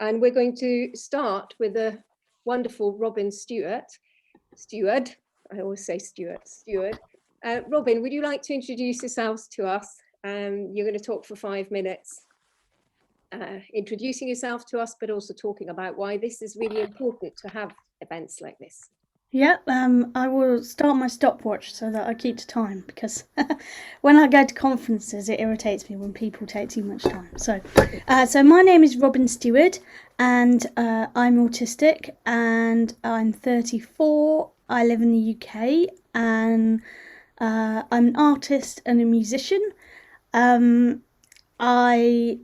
and we're going to start with the wonderful Robin Stewart. I always say Stewart. Robin, would you like to introduce yourselves to us? You're going to talk for 5 minutes, introducing yourself to us, but also talking about why this is really important to have events like this. Yeah, I will start my stopwatch so that I keep to time, because when I go to conferences, it irritates me when people take too much time. So my name is Robin Stewart, and I'm autistic, and I'm 34. I live in the UK, and I'm an artist and a musician. I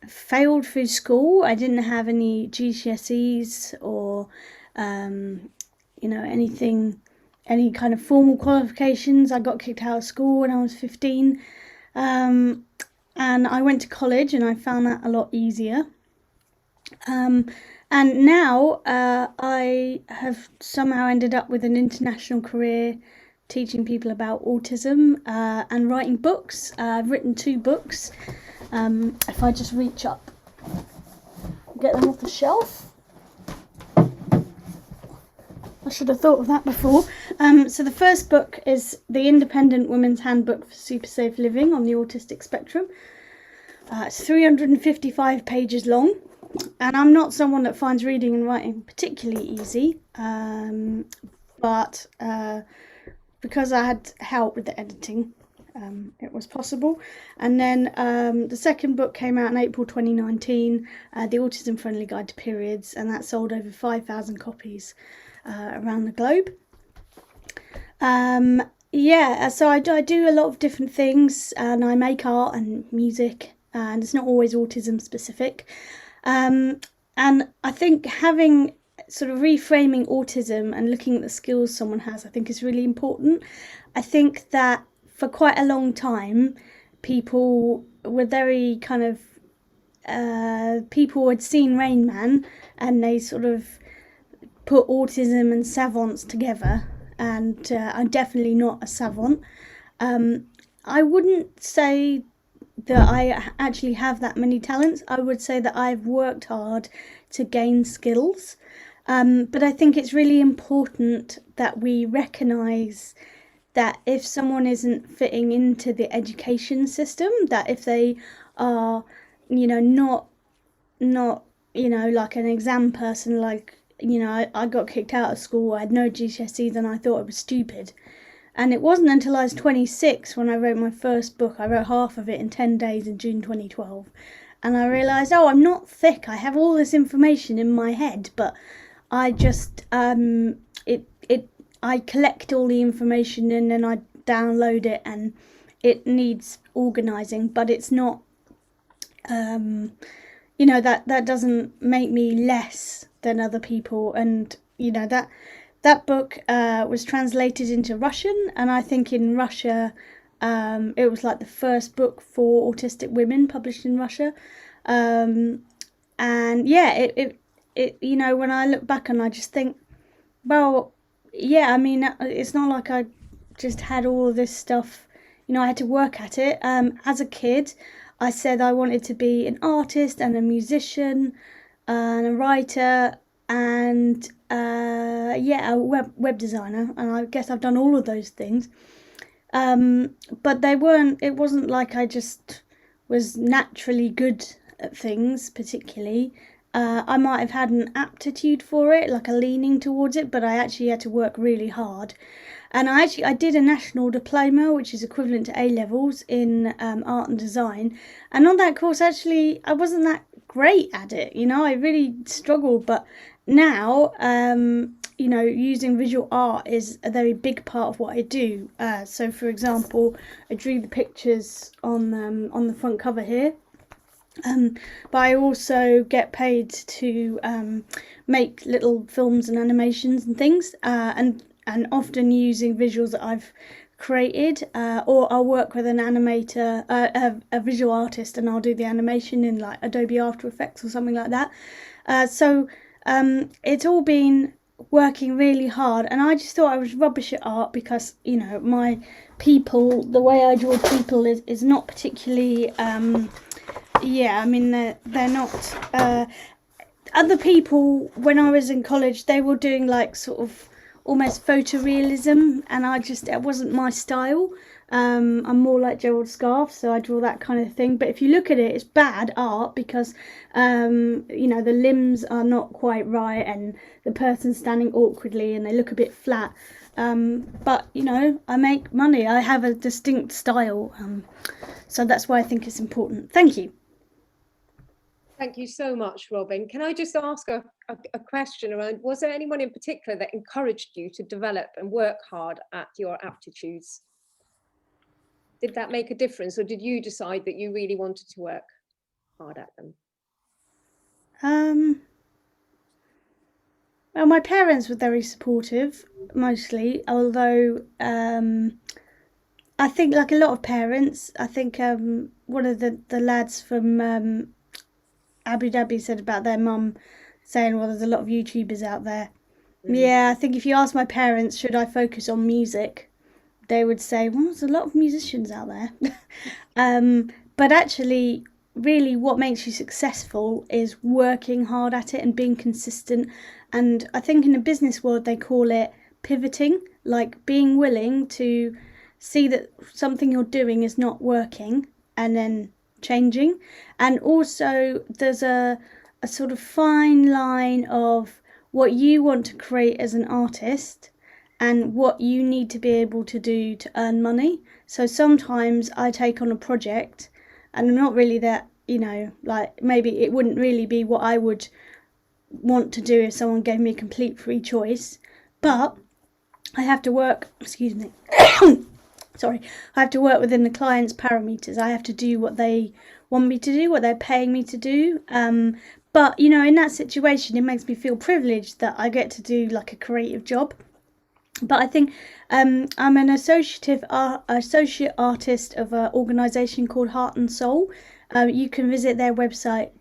failed through school. I didn't have any GCSEs or any kind of formal qualifications. I got kicked out of school when I was 15, and I went to college, and I found that a lot easier. And now I have somehow ended up with an international career teaching people about autism and writing books. I've written 2 books. If I just reach up, get them off the shelf. I should have thought of that before. So the first book is The Independent Women's Handbook for Super Safe Living on the Autistic Spectrum. It's 355 pages long, and I'm not someone that finds reading and writing particularly easy, but because I had help with the editing, it was possible. And then the second book came out in April 2019, The Autism Friendly Guide to Periods, and that sold over 5,000 copies around the globe. So I do a lot of different things, and I make art and music, and it's not always autism specific. And I think having sort of reframing autism and looking at the skills someone has, I think is really important. I think that for quite a long time, people were very kind of, people had seen Rain Man, and they sort of put autism and savants together, and I'm definitely not a savant. I wouldn't say that I actually have that many talents. I would say that I've worked hard to gain skills, but I think it's really important that we recognise that if someone isn't fitting into the education system, that if they are, not like an exam person, like, I got kicked out of school, I had no GCSEs, and I thought it was stupid. And it wasn't until I was 26 when I wrote my first book. I wrote half of it in 10 days in June 2012. And I realised, I'm not thick. I have all this information in my head, but I just, I collect all the information and then I download it, and it needs organising, but it's not, that doesn't make me less than other people. And that book was translated into Russian, and I think in Russia it was like the first book for autistic women published in Russia. And yeah, it when I look back and I just think, well, yeah, I mean, it's not like I just had all of this stuff, I had to work at it. As a kid, I said I wanted to be an artist and a musician and a writer and a web designer, and I guess I've done all of those things. But it wasn't like I just was naturally good at things particularly. I might have had an aptitude for it, like a leaning towards it, but I actually had to work really hard. And I did a national diploma, which is equivalent to A-levels in art and design. And on that course, actually, I wasn't that great at it. I really struggled. But now, using visual art is a very big part of what I do. So, for example, I drew the pictures on the front cover here. But I also get paid to make little films and animations and things, and often using visuals that I've created, or I'll work with an animator, a visual artist, and I'll do the animation in like Adobe After Effects or something like that. So it's all been working really hard, and I just thought I was rubbish at art because my people, the way I draw people is not particularly they're not other people, when I was in college, they were doing like sort of almost photorealism, and it wasn't my style. I'm more like Gerald Scarfe, so I draw that kind of thing. But if you look at it, it's bad art because, the limbs are not quite right, and the person's standing awkwardly, and they look a bit flat. But I make money. I have a distinct style, so that's why I think it's important. Thank you. Thank you so much, Robin. Can I just ask a question around, was there anyone in particular that encouraged you to develop and work hard at your aptitudes? Did that make a difference, or did you decide that you really wanted to work hard at them? Well, my parents were very supportive, mostly, although I think, like a lot of parents, I think one of the lads from Abu Dhabi said about their mum saying, well, there's a lot of YouTubers out there. Yeah, I think if you ask my parents, should I focus on music, they would say, well, there's a lot of musicians out there. But actually, really, what makes you successful is working hard at it and being consistent. And I think in the business world, they call it pivoting, like being willing to see that something you're doing is not working and then changing. And also, there's a sort of fine line of what you want to create as an artist and what you need to be able to do to earn money. So sometimes I take on a project and I'm not really that, like maybe it wouldn't really be what I would want to do if someone gave me a complete free choice, but I have to work, excuse me, sorry, I have to work within the client's parameters. I have to do what they want me to do, what they're paying me to do. But, in that situation, it makes me feel privileged that I get to do like a creative job. But I think I'm an associate artist of an organisation called Heart and Soul. You can visit their website,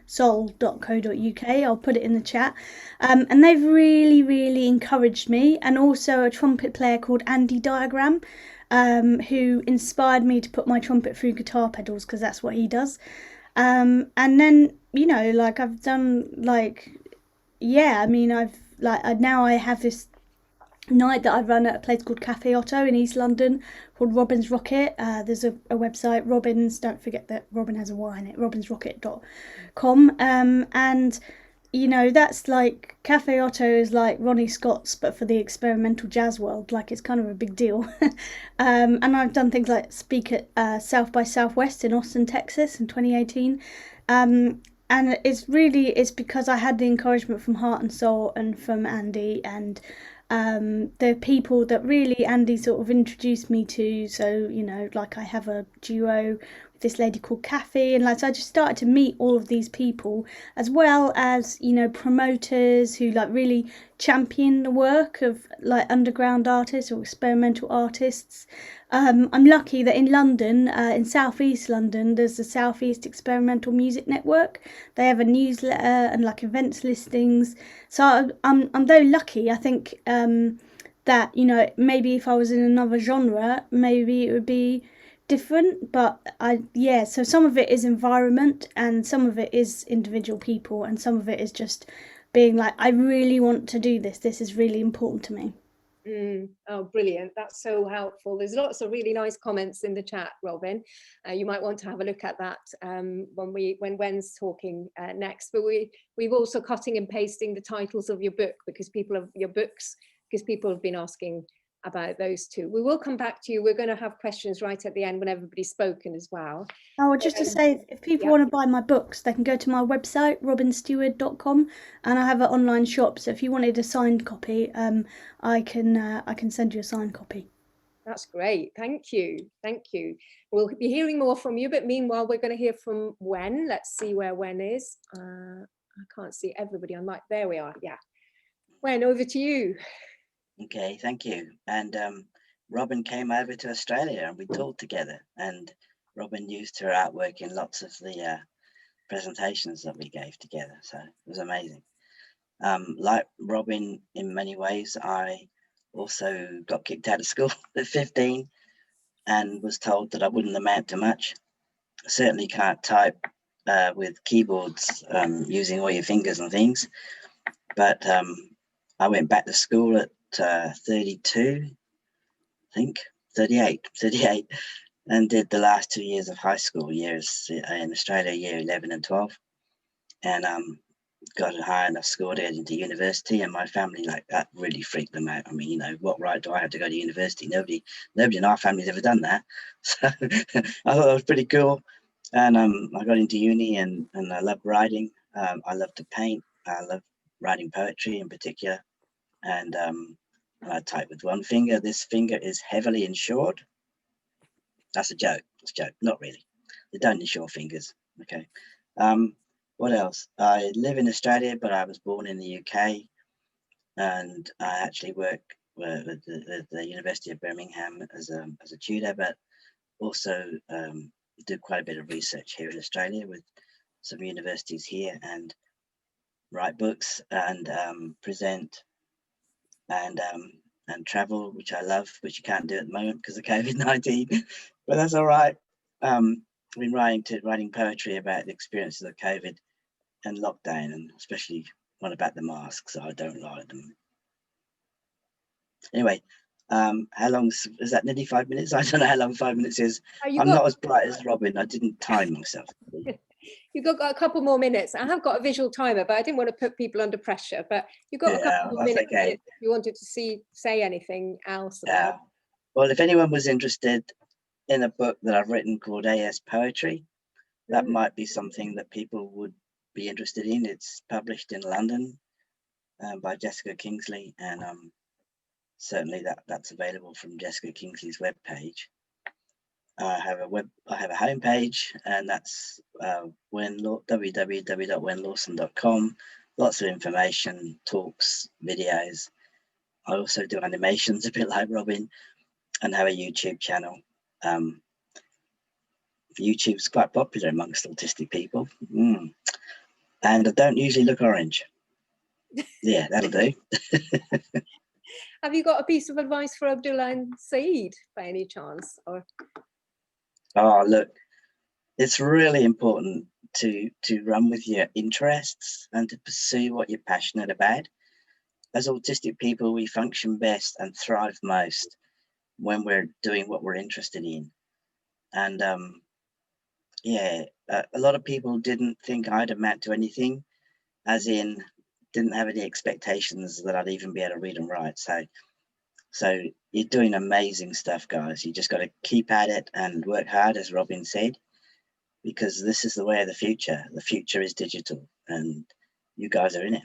soul.co.uk. I'll put it in the chat. And they've really, really encouraged me. And also a trumpet player called Andy Diagram, who inspired me to put my trumpet through guitar pedals, because that's what he does. And then, I've done now I have this night that I run at a place called Cafe Otto in East London called Robin's Rocket. There's a website, Robin's, don't forget that Robin has a Y in it, robinsrocket.com. And that's like, Cafe Otto is like Ronnie Scott's but for the experimental jazz world. Like, it's kind of a big deal. And I've done things like speak at South by Southwest in Austin, Texas in 2018. And it's because I had the encouragement from Heart and Soul and from Andy and the people that really Andy sort of introduced me to. So, I have a duo with this lady called Kathy, and so I just started to meet all of these people, as well as, promoters who really champion the work of underground artists or experimental artists. I'm lucky that in London, in Southeast London, there's the Southeast Experimental Music Network. They have a newsletter and events listings. So I'm very lucky. I think that maybe if I was in another genre, maybe it would be different. But so some of it is environment, and some of it is individual people, and some of it is just being I really want to do this. This is really important to me. Oh, brilliant. That's so helpful. There's lots of really nice comments in the chat, Robin. You might want to have a look at that when Wen's talking next. But we've also cutting and pasting the titles of your book because people have been asking about those too. We will come back to you. We're going to have questions right at the end when everybody's spoken as well. Oh, just to say, if people want to buy my books, they can go to my website, robinsteward.com, and I have an online shop. So if you wanted a signed copy, I can send you a signed copy. That's great. Thank you. We'll be hearing more from you, but meanwhile, we're going to hear from Wen. Let's see where Wen is. I can't see everybody on mic. There we are. Yeah. Wen, over to you. Okay, thank you. And Robin came over to Australia and we toured together, and Robin used her artwork in lots of the presentations that we gave together. So it was amazing. Like Robin, in many ways, I also got kicked out of school at 15 and was told that I wouldn't amount to much. I certainly can't type with keyboards, using all your fingers and things. But I went back to school at 32, I think, 38, and did the last 2 years of high school years in Australia, year 11 and 12. And got a high enough score to get into university, and my family, like, that really freaked them out. I mean, you know, what right do I have to go to university? Nobody in our family's ever done that. So I thought that was pretty cool. And I got into uni, and I love writing. I love to paint. I love writing poetry in particular. And I type with one finger. This finger is heavily insured. That's a joke. It's a joke. Not really. They don't insure fingers. Okay. What else? I live in Australia, but I was born in the UK, and I actually work with the University of Birmingham as a tutor, but also do quite a bit of research here in Australia with some universities here, and write books and present and travel, which I love, which you can't do at the moment because of COVID-19, but that's all right. I've been writing poetry about the experiences of COVID and lockdown, and especially one about the masks. I don't like them. Anyway, how long is that? Nearly 5 minutes? I don't know how long 5 minutes is. I'm not as bright as Robin. I didn't time myself. You've got a couple more minutes. I have got a visual timer, but I didn't want to put people under pressure. But you've got a couple more minutes if you wanted to say anything else about it. Well, if anyone was interested in a book that I've written called AS Poetry, that might be something that people would be interested in. It's published in London by Jessica Kingsley, and certainly that's available from Jessica Kingsley's webpage. I have a homepage, and that's www.wenlawson.com. Lots of information, talks, videos. I also do animations, a bit like Robin, and have a YouTube channel. YouTube's quite popular amongst autistic people. And I don't usually look orange. Yeah, that'll do. Have you got a piece of advice for Abdullah and Saeed by any chance? Or oh, look, it's really important to run with your interests and to pursue what you're passionate about. As autistic people, we function best and thrive most when we're doing what we're interested in. And a lot of people didn't think I'd amount to anything, as in didn't have any expectations that I'd even be able to read and write. So you're doing amazing stuff, guys. You just got to keep at it and work hard, as Robin said, because this is the way of the future. The future is digital, and you guys are in it.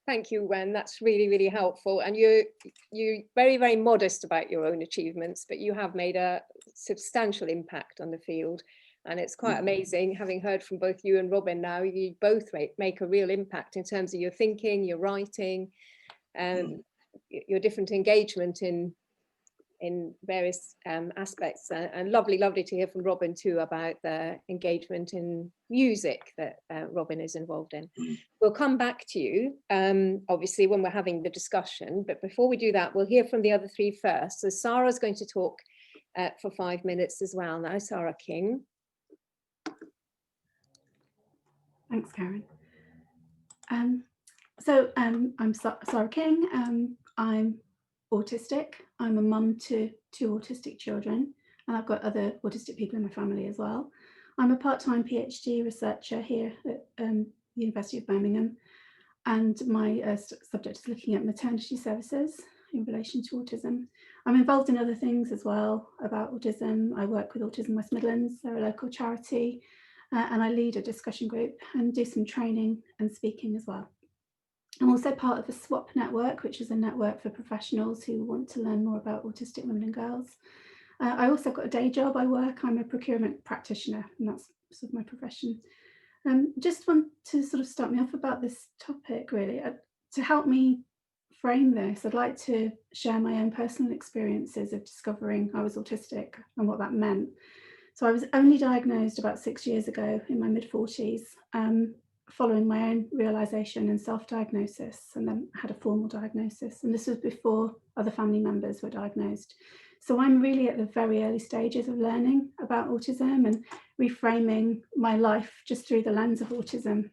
Thank you, Wen. That's really, really helpful. And you're very, very modest about your own achievements, but you have made a substantial impact on the field. And it's quite amazing, having heard from both you and Robin now, you both make a real impact in terms of your thinking, your writing, your different engagement in various aspects, and lovely to hear from Robin too about the engagement in music that Robin is involved in. We'll come back to you obviously when we're having the discussion, but before we do that, we'll hear from the other three first. So Sarah's going to talk for 5 minutes as well now. Sarah King. Thanks, Karen. I'm Sarah King. I'm autistic. I'm a mum to 2 autistic children, and I've got other autistic people in my family as well. I'm a part-time PhD researcher here at the University of Birmingham, and my subject is looking at maternity services in relation to autism. I'm involved in other things as well about autism. I work with Autism West Midlands, they're a local charity, and I lead a discussion group and do some training and speaking as well. I'm also part of the SWAP network, which is a network for professionals who want to learn more about autistic women and girls. I also got a day job. I'm a procurement practitioner, and that's sort of my profession. Just want to sort of start me off about this topic, really. To help me frame this, I'd like to share my own personal experiences of discovering I was autistic and what that meant. So I was only diagnosed about 6 years ago in my mid-40s, following my own realisation and self-diagnosis, and then had a formal diagnosis. And this was before other family members were diagnosed. So I'm really at the very early stages of learning about autism and reframing my life just through the lens of autism.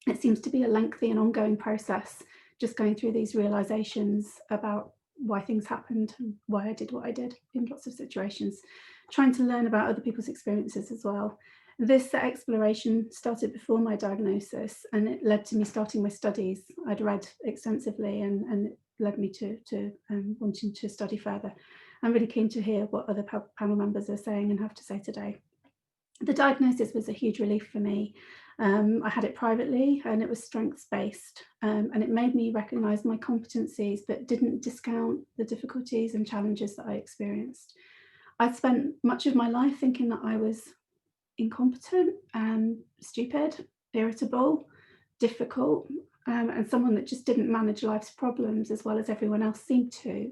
It seems to be a lengthy and ongoing process, just going through these realizations about why things happened and why I did what I did in lots of situations, trying to learn about other people's experiences as well. This exploration started before my diagnosis, and it led to me starting my studies. I'd read extensively, and it led me to wanting to study further. I'm really keen to hear what other panel members are saying and have to say today. The diagnosis was a huge relief for me. I had it privately, and it was strengths-based, and it made me recognise my competencies, but didn't discount the difficulties and challenges that I experienced. I'd spent much of my life thinking that I was incompetent and stupid, irritable, difficult, and someone that just didn't manage life's problems as well as everyone else seemed to.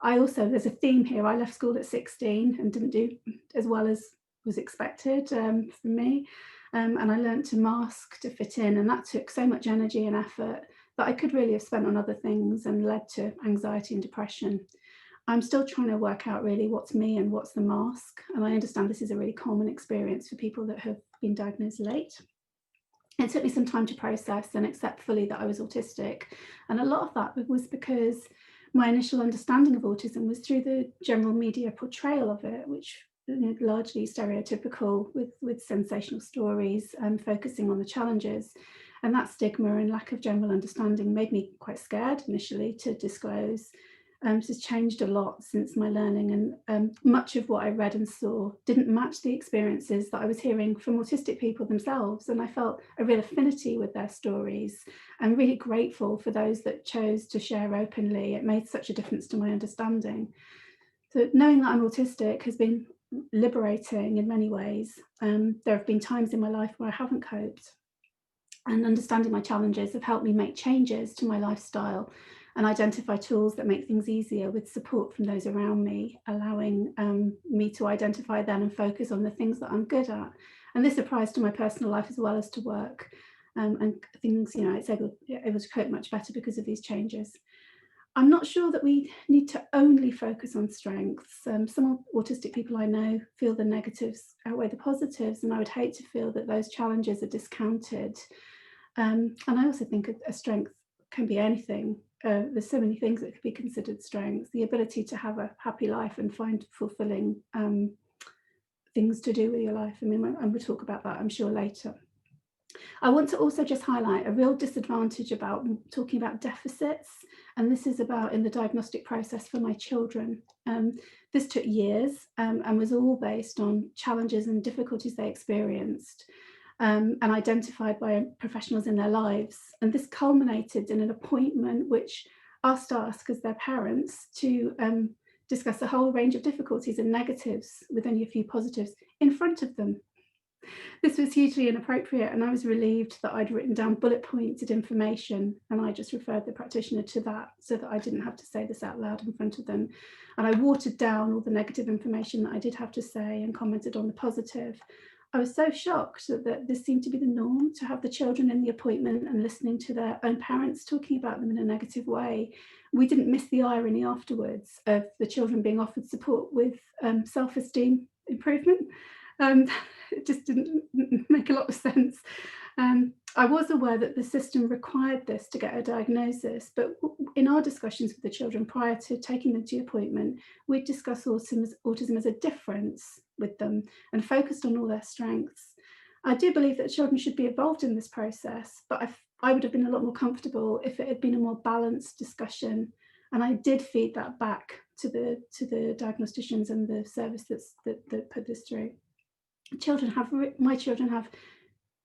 There's a theme here. I left school at 16 and didn't do as well as was expected from me. And I learned to mask to fit in, and that took so much energy and effort that I could really have spent on other things and led to anxiety and depression. I'm still trying to work out really what's me and what's the mask. And I understand this is a really common experience for people that have been diagnosed late. It took me some time to process and accept fully that I was autistic. And a lot of that was because my initial understanding of autism was through the general media portrayal of it, which largely stereotypical with sensational stories and focusing on the challenges. And that stigma and lack of general understanding made me quite scared initially to disclose. This has changed a lot since my learning, and much of what I read and saw didn't match the experiences that I was hearing from autistic people themselves, and I felt a real affinity with their stories. I'm really grateful for those that chose to share openly. It made such a difference to my understanding. So knowing that I'm autistic has been liberating in many ways. There have been times in my life where I haven't coped, and understanding my challenges have helped me make changes to my lifestyle and identify tools that make things easier with support from those around me, allowing me to identify then and focus on the things that I'm good at. And this applies to my personal life as well as to work. And things, it's able to cope much better because of these changes. I'm not sure that we need to only focus on strengths. Some autistic people I know feel the negatives outweigh the positives, and I would hate to feel that those challenges are discounted. And I also think a strength can be anything. There's so many things that could be considered strengths. The ability to have a happy life and find fulfilling things to do with your life. I mean, and we'll talk about that, I'm sure, later. I want to also just highlight a real disadvantage about talking about deficits, and this is about in the diagnostic process for my children. This took years and was all based on challenges and difficulties they experienced. And identified by professionals in their lives. And this culminated in an appointment which asked us as their parents to discuss a whole range of difficulties and negatives with only a few positives in front of them. This was hugely inappropriate, and I was relieved that I'd written down bullet pointed information, and I just referred the practitioner to that so that I didn't have to say this out loud in front of them. And I watered down all the negative information that I did have to say and commented on the positive. I was so shocked that this seemed to be the norm, to have the children in the appointment and listening to their own parents talking about them in a negative way. We didn't miss the irony afterwards of the children being offered support with self-esteem improvement. It just didn't make a lot of sense. I was aware that the system required this to get a diagnosis, but in our discussions with the children prior to taking them to the appointment, we discussed autism as a difference with them and focused on all their strengths. I do believe that children should be involved in this process, but I would have been a lot more comfortable if it had been a more balanced discussion. And I did feed that back to the diagnosticians and the service that put this through. My children have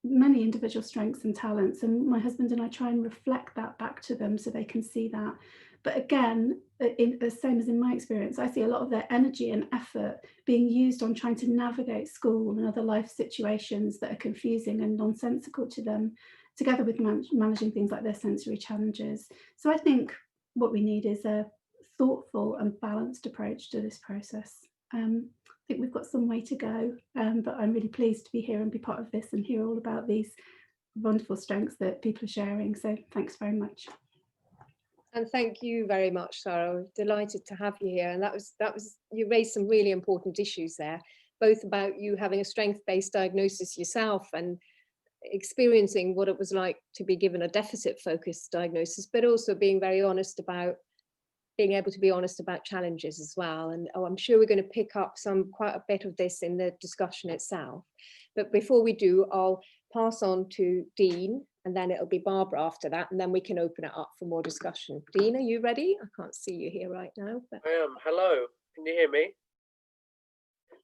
many individual strengths and talents, and my husband and I try and reflect that back to them so they can see that. But again, the same as in my experience, I see a lot of their energy and effort being used on trying to navigate school and other life situations that are confusing and nonsensical to them, together with managing things like their sensory challenges. So I think what we need is a thoughtful and balanced approach to this process. I think we've got some way to go, but I'm really pleased to be here and be part of this and hear all about these wonderful strengths that people are sharing. So thanks very much. And thank you very much, Sarah. We're delighted to have you here. And that was you raised some really important issues there, both about you having a strength-based diagnosis yourself and experiencing what it was like to be given a deficit-focused diagnosis, but also being very honest about being able to be honest about challenges as well. And I'm sure we're going to pick up quite a bit of this in the discussion itself. But before we do, I'll pass on to Dean, and then it'll be Barbara after that, and then we can open it up for more discussion. Dean, are you ready? I can't see you here right now. But... I am. Hello, can you hear me?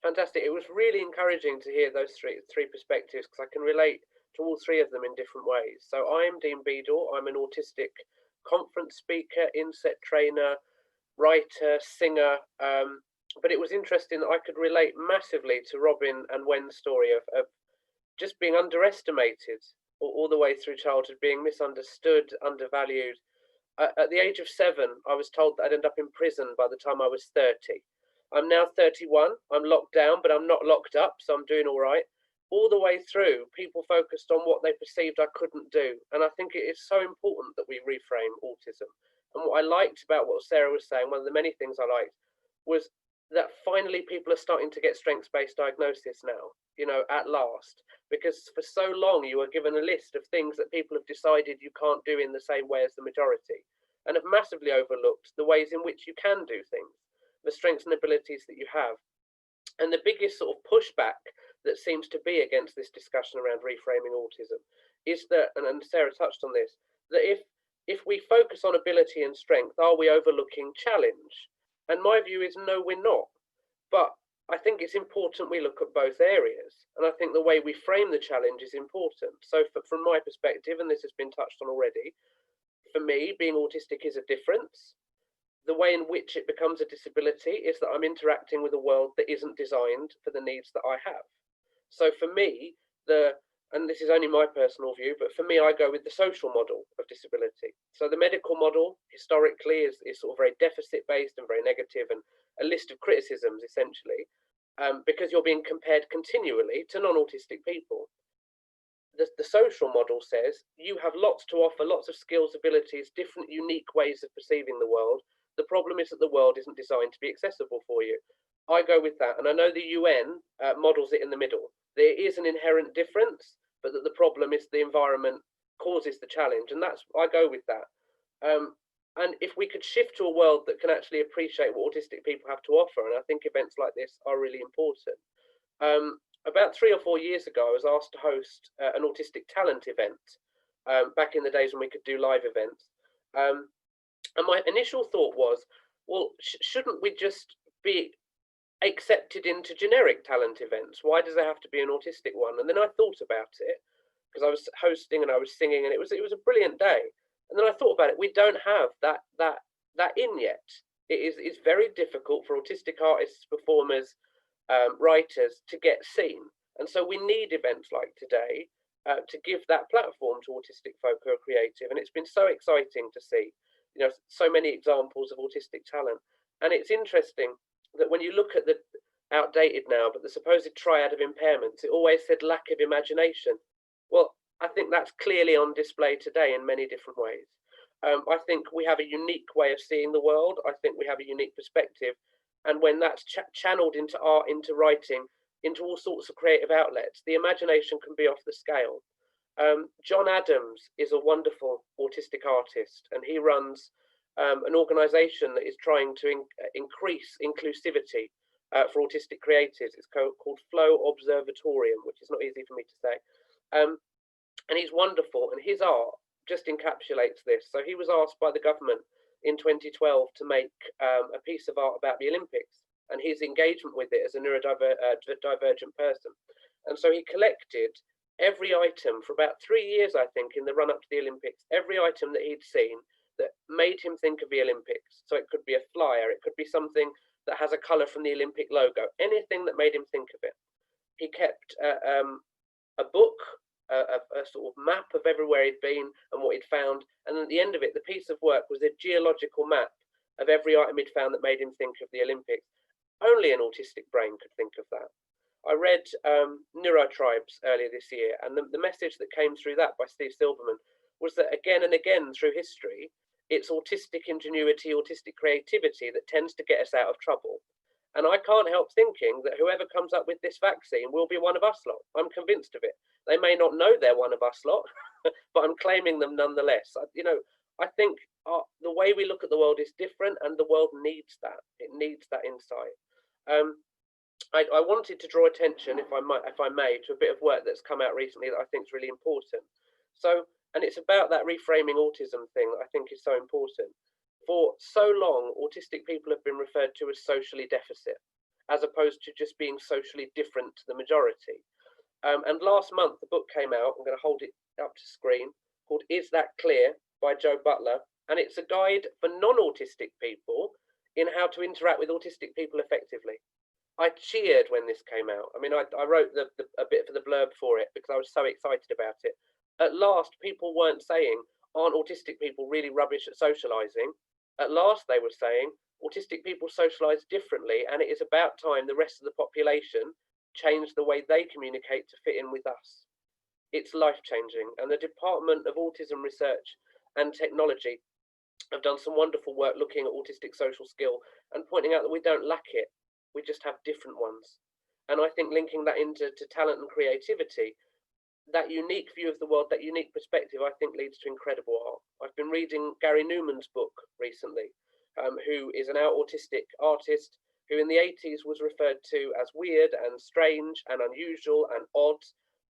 Fantastic. It was really encouraging to hear those three perspectives, because I can relate to all three of them in different ways. So I'm Dean Beadle. I'm an autistic conference speaker, inset trainer, writer, singer. But it was interesting that I could relate massively to Robin and Wen's story of just being underestimated all the way through childhood, being misunderstood, undervalued. At the age of 7, I was told that I'd end up in prison by the time I was 30. I'm now 31. I'm locked down, but I'm not locked up, so I'm doing all right. All the way through, people focused on what they perceived I couldn't do. And I think it is so important that we reframe autism. And what I liked about what Sarah was saying, one of the many things I liked, was that finally people are starting to get strengths-based diagnosis now, you know, at last. Because for so long you were given a list of things that people have decided you can't do in the same way as the majority, and have massively overlooked the ways in which you can do things, the strengths and abilities that you have. And the biggest sort of pushback that seems to be against this discussion around reframing autism is that, and Sarah touched on this, that if we focus on ability and strength, are we overlooking challenge? And my view is no, we're not. But I think it's important we look at both areas. And I think the way we frame the challenge is important. So from my perspective, and this has been touched on already, for me, being autistic is a difference. The way in which it becomes a disability is that I'm interacting with a world that isn't designed for the needs that I have. So for me, and this is only my personal view, but for me, I go with the social model of disability. So the medical model historically is sort of very deficit-based and very negative, and a list of criticisms essentially, because you're being compared continually to non-autistic people. The social model says you have lots to offer, lots of skills, abilities, different unique ways of perceiving the world. The problem is that the world isn't designed to be accessible for you. I go with that, and I know the UN models it in the middle. There is an inherent difference, but that the problem is the environment causes the challenge, and I go with that. And if we could shift to a world that can actually appreciate what autistic people have to offer, and I think events like this are really important. About 3 or 4 years ago, I was asked to host an autistic talent event back in the days when we could do live events. And my initial thought was, well, shouldn't we just be accepted into generic talent events? Why does there have to be an autistic one? And then I thought about it, because I was hosting and I was singing, and it was a brilliant day. And then I thought about it. We don't have that in yet. It's very difficult for autistic artists, performers, writers to get seen. And so we need events like today to give that platform to autistic folk who are creative. And it's been so exciting to see, you know, so many examples of autistic talent. And it's interesting that when you look at the outdated now, but the supposed triad of impairments, it always said lack of imagination. Well, I think that's clearly on display today in many different ways. I think we have a unique way of seeing the world. I think we have a unique perspective. And when that's channeled into art, into writing, into all sorts of creative outlets, the imagination can be off the scale. John Adams is a wonderful autistic artist, and he runs an organisation that is trying to increase inclusivity for autistic creatives. It's called Flow Observatorium, which is not easy for me to say. And he's wonderful, and his art just encapsulates this. So he was asked by the government in 2012 to make a piece of art about the Olympics, and his engagement with it as a neurodivergent person. And so he collected every item for about 3 years, I think, in the run up to the Olympics, every item that he'd seen that made him think of the Olympics. So it could be a flyer, it could be something that has a colour from the Olympic logo, anything that made him think of it. He kept a book, a sort of map of everywhere he'd been and what he'd found, and at the end of it, the piece of work was a geological map of every item he'd found that made him think of the Olympics. Only an autistic brain could think of that. I read Neurotribes earlier this year, and the message that came through that by Steve Silberman was that again and again through history, it's autistic ingenuity, autistic creativity that tends to get us out of trouble. And I can't help thinking that whoever comes up with this vaccine will be one of us lot. I'm convinced of it. They may not know they're one of us lot, but I'm claiming them nonetheless. You know, I think the way we look at the world is different, and the world needs that. It needs that insight. I wanted to draw attention, if I may, to a bit of work that's come out recently that I think is really important. So, and it's about that reframing autism thing that I think is so important. For so long, autistic people have been referred to as socially deficit, as opposed to just being socially different to the majority. And last month, the book came out. I'm going to hold it up to screen, called Is That Clear? By Joe Butler. And it's a guide for non-autistic people in how to interact with autistic people effectively. I cheered when this came out. I mean, I wrote a bit for the blurb for it because I was so excited about it. At last, people weren't saying, aren't autistic people really rubbish at socializing? At last, they were saying, autistic people socialize differently, and it is about time the rest of the population changed the way they communicate to fit in with us. It's life-changing, and the Department of Autism Research and Technology have done some wonderful work looking at autistic social skill and pointing out that we don't lack it. We just have different ones. And I think linking that into talent and creativity, that unique view of the world, that unique perspective, I think leads to incredible art. I've been reading Gary Newman's book recently, who is an out autistic artist who in the 80s was referred to as weird and strange and unusual and odd.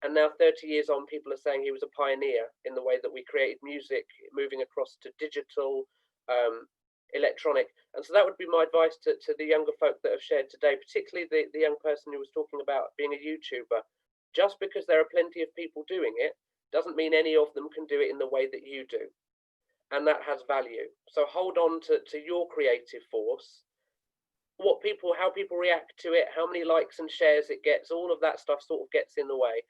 And now 30 years on, people are saying he was a pioneer in the way that we created music, moving across to digital, electronic. And so that would be my advice to the younger folk that have shared today, particularly the young person who was talking about being a YouTuber. Just because there are plenty of people doing it doesn't mean any of them can do it in the way that you do. And that has value. So hold on to your creative force. How people react to it, how many likes and shares it gets, all of that stuff sort of gets in the way.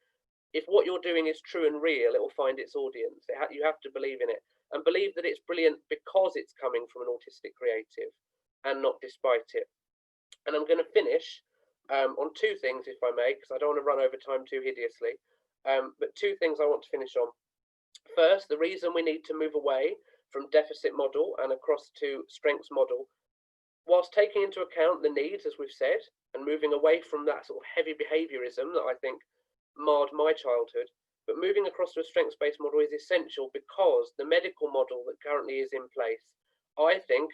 If what you're doing is true and real, it will find its audience. You have to believe in it and believe that it's brilliant because it's coming from an autistic creative and not despite it. And I'm going to finish on two things, if I may, because I don't want to run over time too hideously. But two things I want to finish on. First, the reason we need to move away from deficit model and across to strengths model, whilst taking into account the needs, as we've said, and moving away from that sort of heavy behaviorism that I think marred my childhood, but moving across to a strengths-based model is essential because the medical model that currently is in place, I think,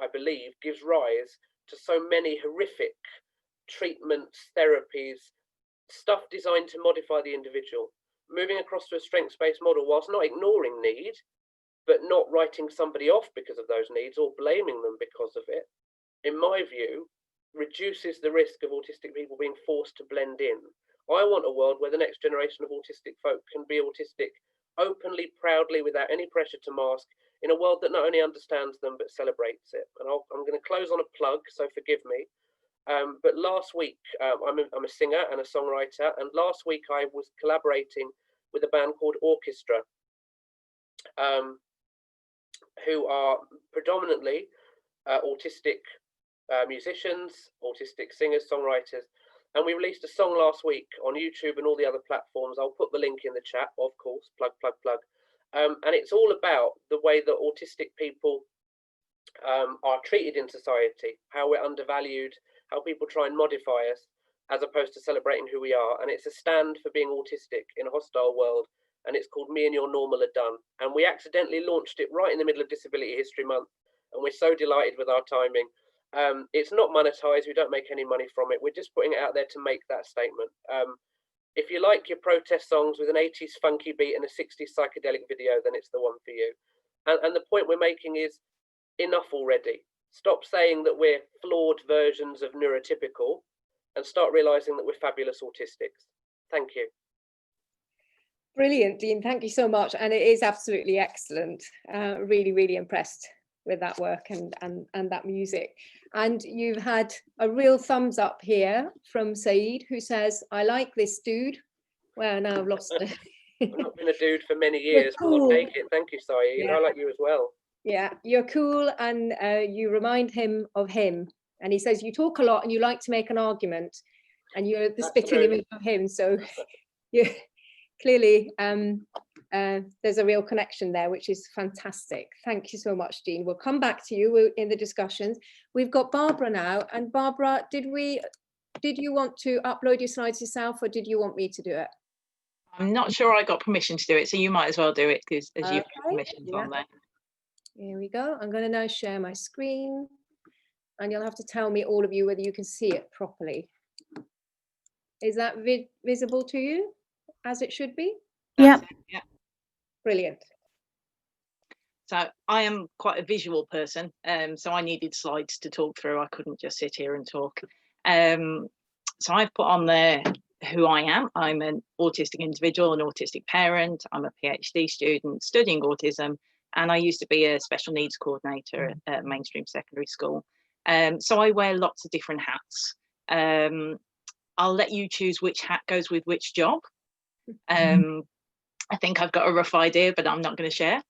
I believe, gives rise to so many horrific treatments, therapies, stuff designed to modify the individual. Moving across to a strengths-based model, whilst not ignoring need, but not writing somebody off because of those needs or blaming them because of it, in my view, reduces the risk of autistic people being forced to blend in. I want a world where the next generation of autistic folk can be autistic openly, proudly, without any pressure to mask, in a world that not only understands them, but celebrates it. And I'm going to close on a plug, so forgive me. But last week, I'm a singer and a songwriter, and last week I was collaborating with a band called Orchestra, who are predominantly autistic musicians, autistic singers, songwriters. And we released a song last week on YouTube and all the other platforms. I'll put the link in the chat, of course, plug. And it's all about the way that autistic people are treated in society, how we're undervalued, how people try and modify us, as opposed to celebrating who we are. And it's a stand for being autistic in a hostile world. And it's called Me and Your Normal Are Done. And we accidentally launched it right in the middle of Disability History Month. And we're so delighted with our timing. It's not monetized. We don't make any money from it. We're just putting it out there to make that statement. If you like your protest songs with an 80s funky beat and a 60s psychedelic video, then it's the one for you. And the point we're making is enough already. Stop saying that we're flawed versions of neurotypical and start realizing that we're fabulous autistics. Thank you. Brilliant, Dean. Thank you so much. And it is absolutely excellent. Really, really impressed with that work and that music. And you've had a real thumbs up here from Saeed, who says, I like this dude. Well, now I've lost it. I've not been a dude for many years, but I'll take it. Thank you, Saeed. Yeah. I like you as well. Yeah, you're cool, and you remind him of him. And he says, you talk a lot and you like to make an argument, and you're the spitting image of him. So you're clearly there's a real connection there, which is fantastic. Thank you so much, Jean. We'll come back to you in the discussions. We've got Barbara now, and Barbara, did you want to upload your slides yourself, or did you want me to do it? I'm not sure I got permission to do it, so you might as well do it, because as you've got permissions on there. Here we go. I'm going to now share my screen, and you'll have to tell me, all of you, whether you can see it properly. Is that visible to you as it should be? Yeah. Yeah. Brilliant. So I am quite a visual person, so I needed slides to talk through. I couldn't just sit here and talk. So I've put on there who I am. I'm an autistic individual, an autistic parent. I'm a PhD student studying autism, and I used to be a special needs coordinator at mainstream secondary school. So I wear lots of different hats. I'll let you choose which hat goes with which job. I think I've got a rough idea, but I'm not going to share.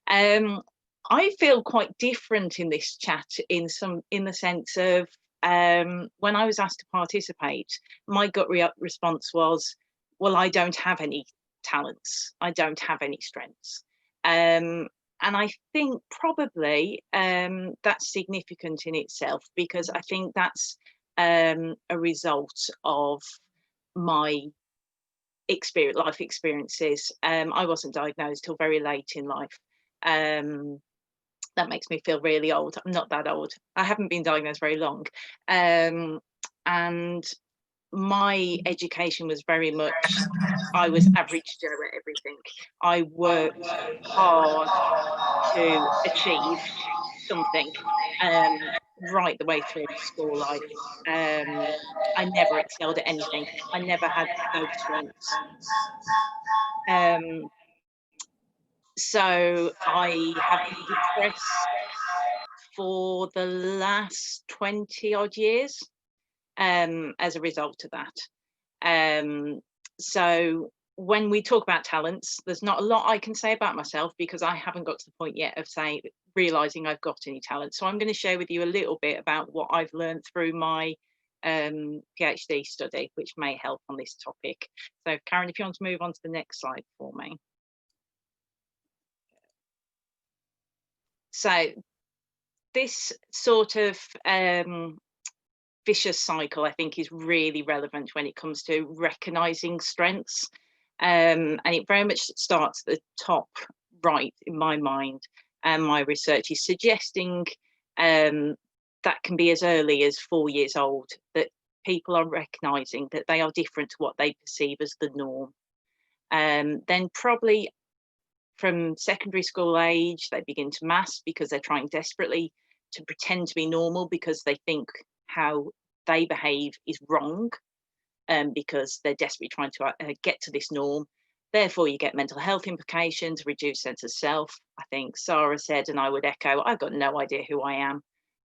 I feel quite different in this chat in the sense of when I was asked to participate, my gut response was, well, I don't have any talents. I don't have any strengths. And I think probably that's significant in itself, because I think that's a result of my life experiences. I wasn't diagnosed till very late in life. That makes me feel really old. I'm not that old. I haven't been diagnosed very long. And my education was very much, I was average Joe at everything. I worked hard to achieve something right the way through school life. I never excelled at anything. I never had those strengths. So I have been depressed for the last 20 odd years as a result of that. So when we talk about talents, there's not a lot I can say about myself, because I haven't got to the point yet of realizing I've got any talent. So I'm going to share with you a little bit about what I've learned through my PhD study, which may help on this topic. So Karen, if you want to move on to the next slide for me. So this sort of vicious cycle, I think, is really relevant when it comes to recognizing strengths. And it very much starts at the top right in my mind. And my research is suggesting that can be as early as 4 years old, that people are recognizing that they are different to what they perceive as the norm. Then probably from secondary school age, they begin to mask, because they're trying desperately to pretend to be normal, because they think how they behave is wrong, because they're desperately trying to get to this norm. Therefore, you get mental health implications, reduced sense of self. I think Sarah said, and I would echo, I've got no idea who I am.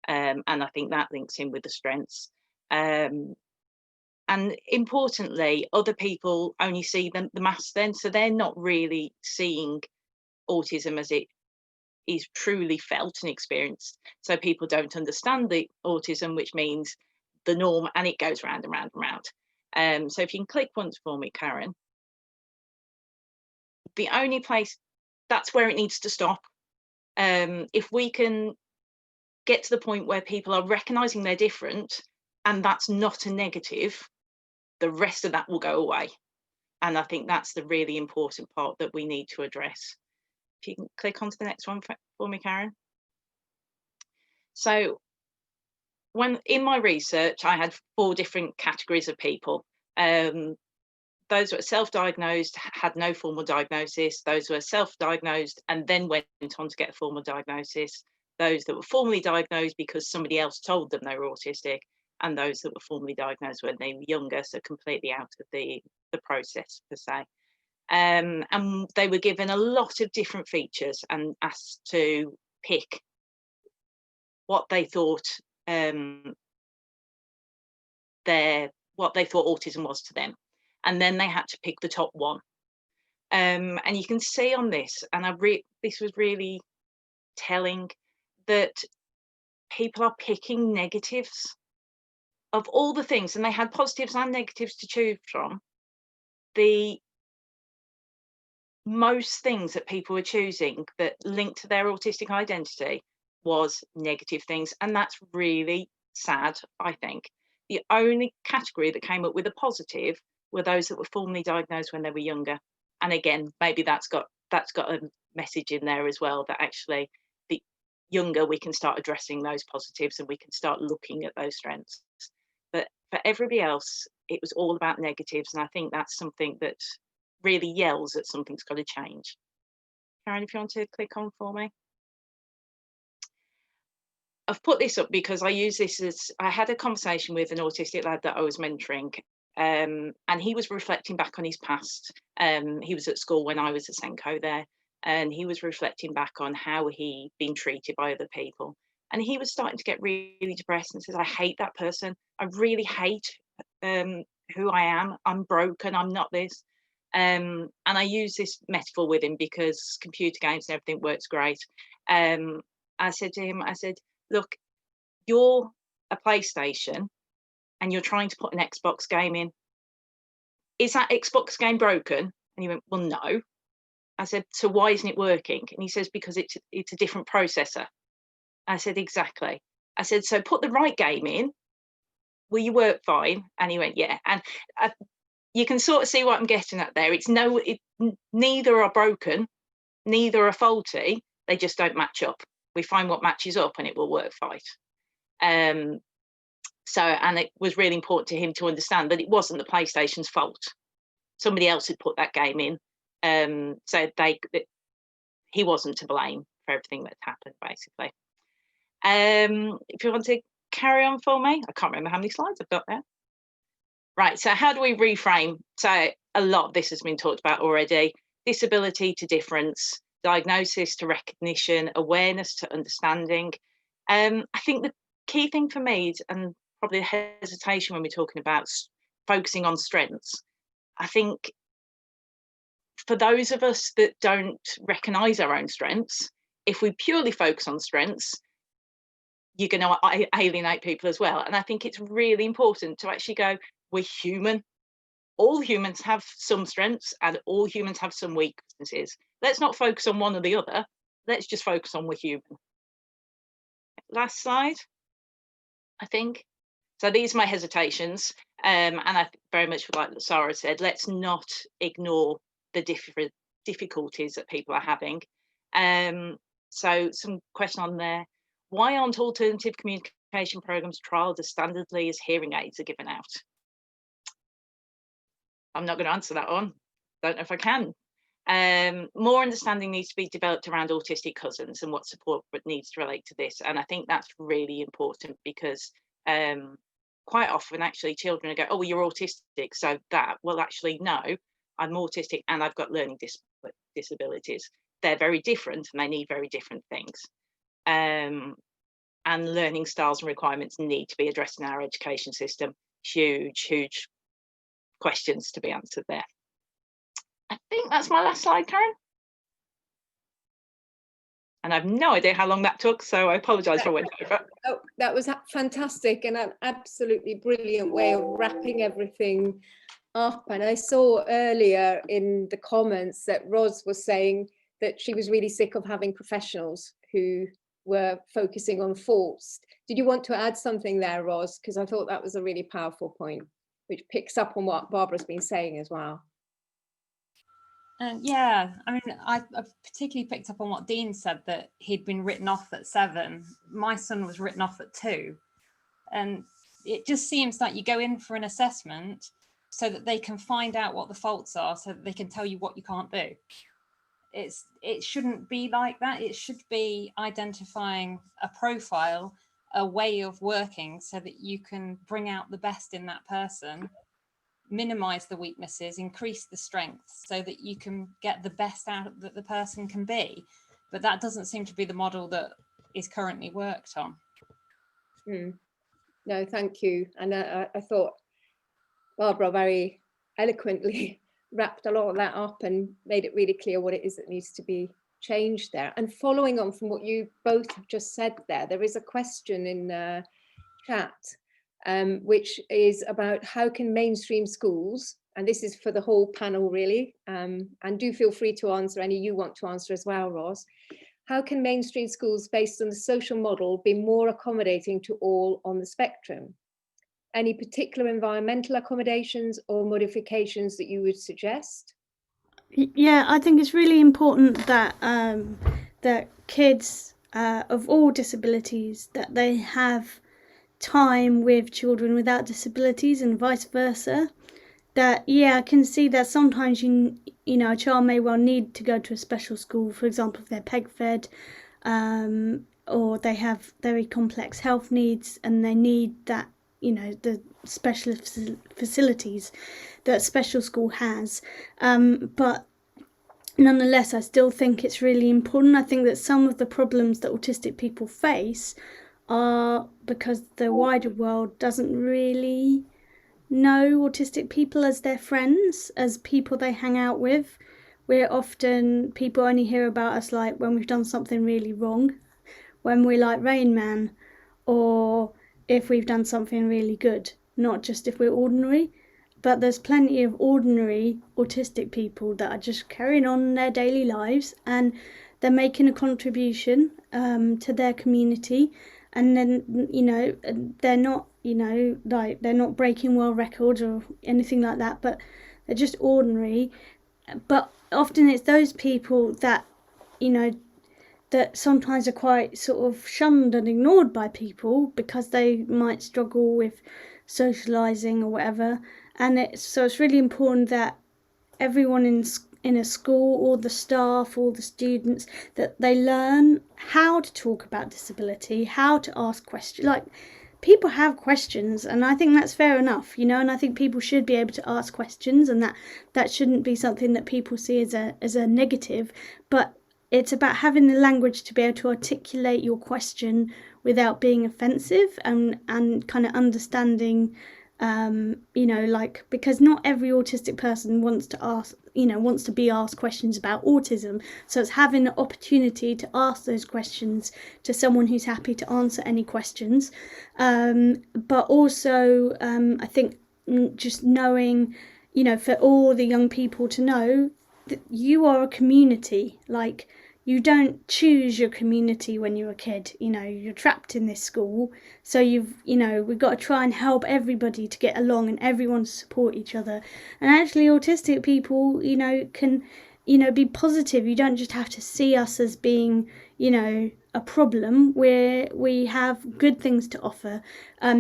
And I think that links in with the strengths. And importantly, other people only see the mask then, so they're not really seeing autism as it is truly felt and experienced. So people don't understand the autism, which means the norm, and it goes round and round and round. So if you can click once for me, Karen. The only place, that's where it needs to stop. If we can get to the point where people are recognizing they're different, and that's not a negative, the rest of that will go away. And I think that's the really important part that we need to address. If you can click onto the next one for me, Karen. So when in my research, I had 4 different categories of people. Those who were self-diagnosed, had no formal diagnosis. Those who were self-diagnosed and then went on to get a formal diagnosis. Those that were formally diagnosed because somebody else told them they were autistic, and those that were formally diagnosed when they were younger, so completely out of the process per se. And they were given a lot of different features and asked to pick what they thought what they thought autism was to them, and then they had to pick the top one. And you can see on this, and this was really telling, that people are picking negatives of all the things, and they had positives and negatives to choose from. The most things that people were choosing that linked to their autistic identity was negative things, and that's really sad. I think the only category that came up with a positive were those that were formally diagnosed when they were younger. And again, maybe that's got a message in there as well, that actually the younger we can start addressing those positives and we can start looking at those strengths. But for everybody else, it was all about negatives, and I think that's something that really yells that something's got to change. Karen, if you want to click on for me. I've put this up because I use this as, I had a conversation with an autistic lad that I was mentoring, and he was reflecting back on his past. He was at school when I was at Senko there, and he was reflecting back on how he'd been treated by other people. And he was starting to get really depressed and says, I hate that person. I really hate who I am. I'm broken. I'm not this. And I use this metaphor with him because computer games and everything works great. I said to him, I said, look, you're a PlayStation and you're trying to put an Xbox game in. Is that Xbox game broken? And he went, well, no. I said, so why isn't it working? And he says, because it's a different processor. I said, exactly. I said, so put the right game in. Will you work fine? And he went, yeah. And you can sort of see what I'm getting at there. Neither are broken, neither are faulty. They just don't match up. We find what matches up and it will work fine. And it was really important to him to understand that it wasn't the PlayStation's fault. Somebody else had put that game in. So he wasn't to blame for everything that happened, basically. If you want to carry on for me, I can't remember how many slides I've got there. Right, so how do we reframe? So a lot of this has been talked about already. Disability to difference, diagnosis to recognition, awareness to understanding. I think the key thing for me is, and probably the hesitation when we're talking about focusing on strengths, I think for those of us that don't recognise our own strengths, if we purely focus on strengths, you're going to alienate people as well. And I think it's really important to actually go, we're human. All humans have some strengths and all humans have some weaknesses. Let's not focus on one or the other. Let's just focus on we're human. Last slide, I think. So these are my hesitations. And I very much like Sarah said, let's not ignore the different difficulties that people are having. So some question on there. Why aren't alternative communication programs trialled as standardly as hearing aids are given out? I'm not going to answer that one. Don't know if I can. More understanding needs to be developed around autistic cousins and what support needs to relate to this. And I think that's really important because quite often actually children go, oh, well, you're autistic. So that, well, actually, no, I'm autistic and I've got learning disabilities. They're very different and they need very different things. And learning styles and requirements need to be addressed in our education system. Huge questions to be answered there. I think that's my last slide, Karen. And I have no idea how long that took, so I apologise for went over. Oh, that was fantastic and an absolutely brilliant way of wrapping everything up. And I saw earlier in the comments that Ros was saying that she was really sick of having professionals who were focusing on faults. Did you want to add something there, Ros? Because I thought that was a really powerful point, which picks up on what Barbara's been saying as well. Yeah, I mean, I particularly picked up on what Dean said, that he'd been written off at 7. My son was written off at 2. And it just seems like you go in for an assessment so that they can find out what the faults are, so that they can tell you what you can't do. It shouldn't be like that. It should be identifying a profile, a way of working, so that you can bring out the best in that person, minimize the weaknesses, increase the strengths, so that you can get the best out that the person can be. But that doesn't seem to be the model that is currently worked on. No, thank you. And I thought Barbara very eloquently wrapped a lot of that up and made it really clear what it is that needs to be changed there. And following on from what you both have just said there is a question in chat which is about how can mainstream schools And this is for the whole panel, really. And do feel free to answer any you want to answer as well, Ros. How can mainstream schools based on the social model be more accommodating to all on the spectrum? Any particular environmental accommodations or modifications that you would suggest? Yeah, I think it's really important that that kids of all disabilities, that they have time with children without disabilities and vice versa. That, yeah, I can see that sometimes you know, a child may well need to go to a special school, for example, if they're peg fed, or they have very complex health needs and they need that, you know, the special facilities that a special school has. But nonetheless, I still think it's really important. I think that some of the problems that autistic people face are because the wider world doesn't really know autistic people as their friends, as people they hang out with. We're often, people only hear about us like when we've done something really wrong, when we're like Rain Man, or if we've done something really good, not just if we're ordinary. But there's plenty of ordinary autistic people that are just carrying on their daily lives and they're making a contribution to their community. And then, you know, they're not, you know, like they're not breaking world records or anything like that, but they're just ordinary. But often it's those people that, you know, that sometimes are quite sort of shunned and ignored by people because they might struggle with socialising or whatever. And it's really important that everyone in a school, all the staff, all the students, that they learn how to talk about disability, how to ask questions. Like, people have questions, and I think that's fair enough, you know, and I think people should be able to ask questions, and that shouldn't be something that people see as a negative. But it's about having the language to be able to articulate your question without being offensive, and kind of understanding, you know, like, because not every autistic person wants to be asked questions about autism. So it's having the opportunity to ask those questions to someone who's happy to answer any questions. But also, I think just knowing, you know, for all the young people to know that you are a community. Like, you don't choose your community when you're a kid, you know, you're trapped in this school. So we've got to try and help everybody to get along and everyone to support each other. And actually autistic people, you know, can, you know, be positive. You don't just have to see us as being, you know, a problem, where we have good things to offer,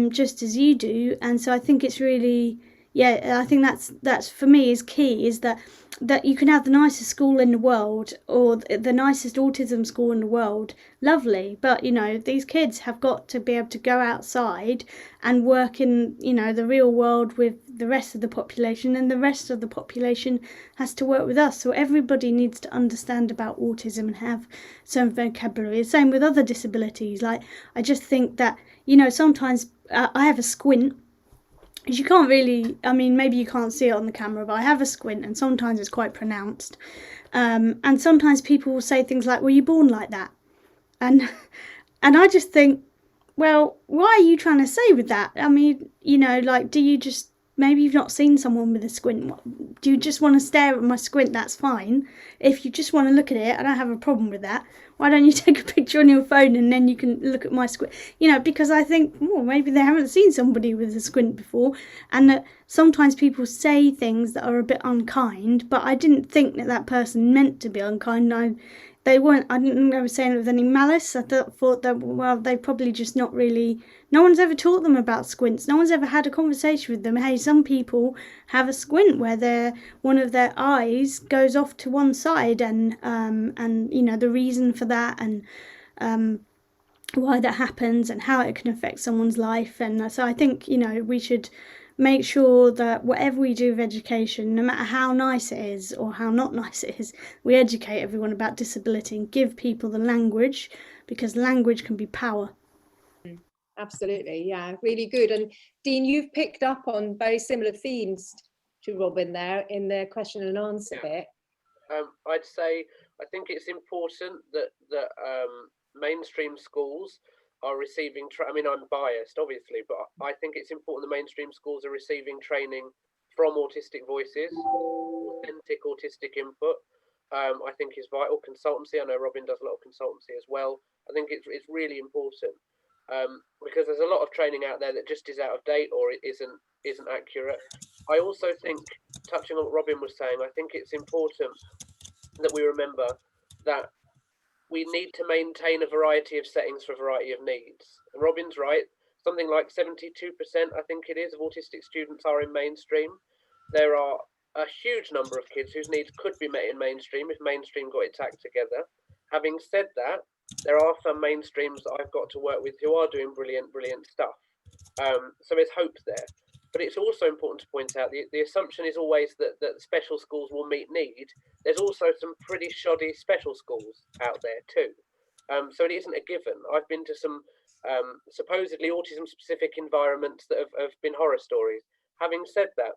just as you do. And so I think it's really, yeah, I think that's for me is key, is that you can have the nicest school in the world or the nicest autism school in the world, lovely, but, you know, these kids have got to be able to go outside and work in, you know, the real world with the rest of the population, and the rest of the population has to work with us. So everybody needs to understand about autism and have some vocabulary. Same with other disabilities. Like, I just think that, you know, sometimes I have a squint. You can't really, I mean, maybe you can't see it on the camera, but I have a squint, and sometimes it's quite pronounced. And sometimes people will say things like, "Were you born like that?" And I just think, well, what are you trying to say with that? I mean, you know, like, do you just, maybe you've not seen someone with a squint. Do you just want to stare at my squint? That's fine. If you just want to look at it, I don't have a problem with that. Why don't you take a picture on your phone and then you can look at my squint? You know, because I think, well, maybe they haven't seen somebody with a squint before, and that sometimes people say things that are a bit unkind, but I didn't think that person meant to be unkind. I didn't think they were saying it with any malice. I thought that, well, they probably just not really, no one's ever taught them about squints. No one's ever had a conversation with them. Hey, some people have a squint where one of their eyes goes off to one side, and you know, the reason for that, and why that happens, and how it can affect someone's life. And so I think, you know, we should make sure that whatever we do with education, no matter how nice it is or how not nice it is, we educate everyone about disability and give people the language, because language can be power. Absolutely, yeah, really good. And Dean, you've picked up on very similar themes to Robin there in the question and answer bit. I'd say I think it's important that mainstream schools are receiving. I mean, I'm biased, obviously, but I think it's important the mainstream schools are receiving training from autistic voices, authentic autistic input, I think is vital. Consultancy, I know Robin does a lot of consultancy as well. I think it's really important because there's a lot of training out there that just is out of date or it isn't accurate. I also think, touching on what Robin was saying, I think it's important that we remember that we need to maintain a variety of settings for a variety of needs. And Robin's right, something like 72%, I think it is, of autistic students are in mainstream. There are a huge number of kids whose needs could be met in mainstream if mainstream got its act together. Having said that, there are some mainstreams that I've got to work with who are doing brilliant stuff. So there's hope there. But it's also important to point out the assumption is always that special schools will meet need. There's also some pretty shoddy special schools out there too. So it isn't a given. I've been to some supposedly autism-specific environments that have been horror stories. Having said that,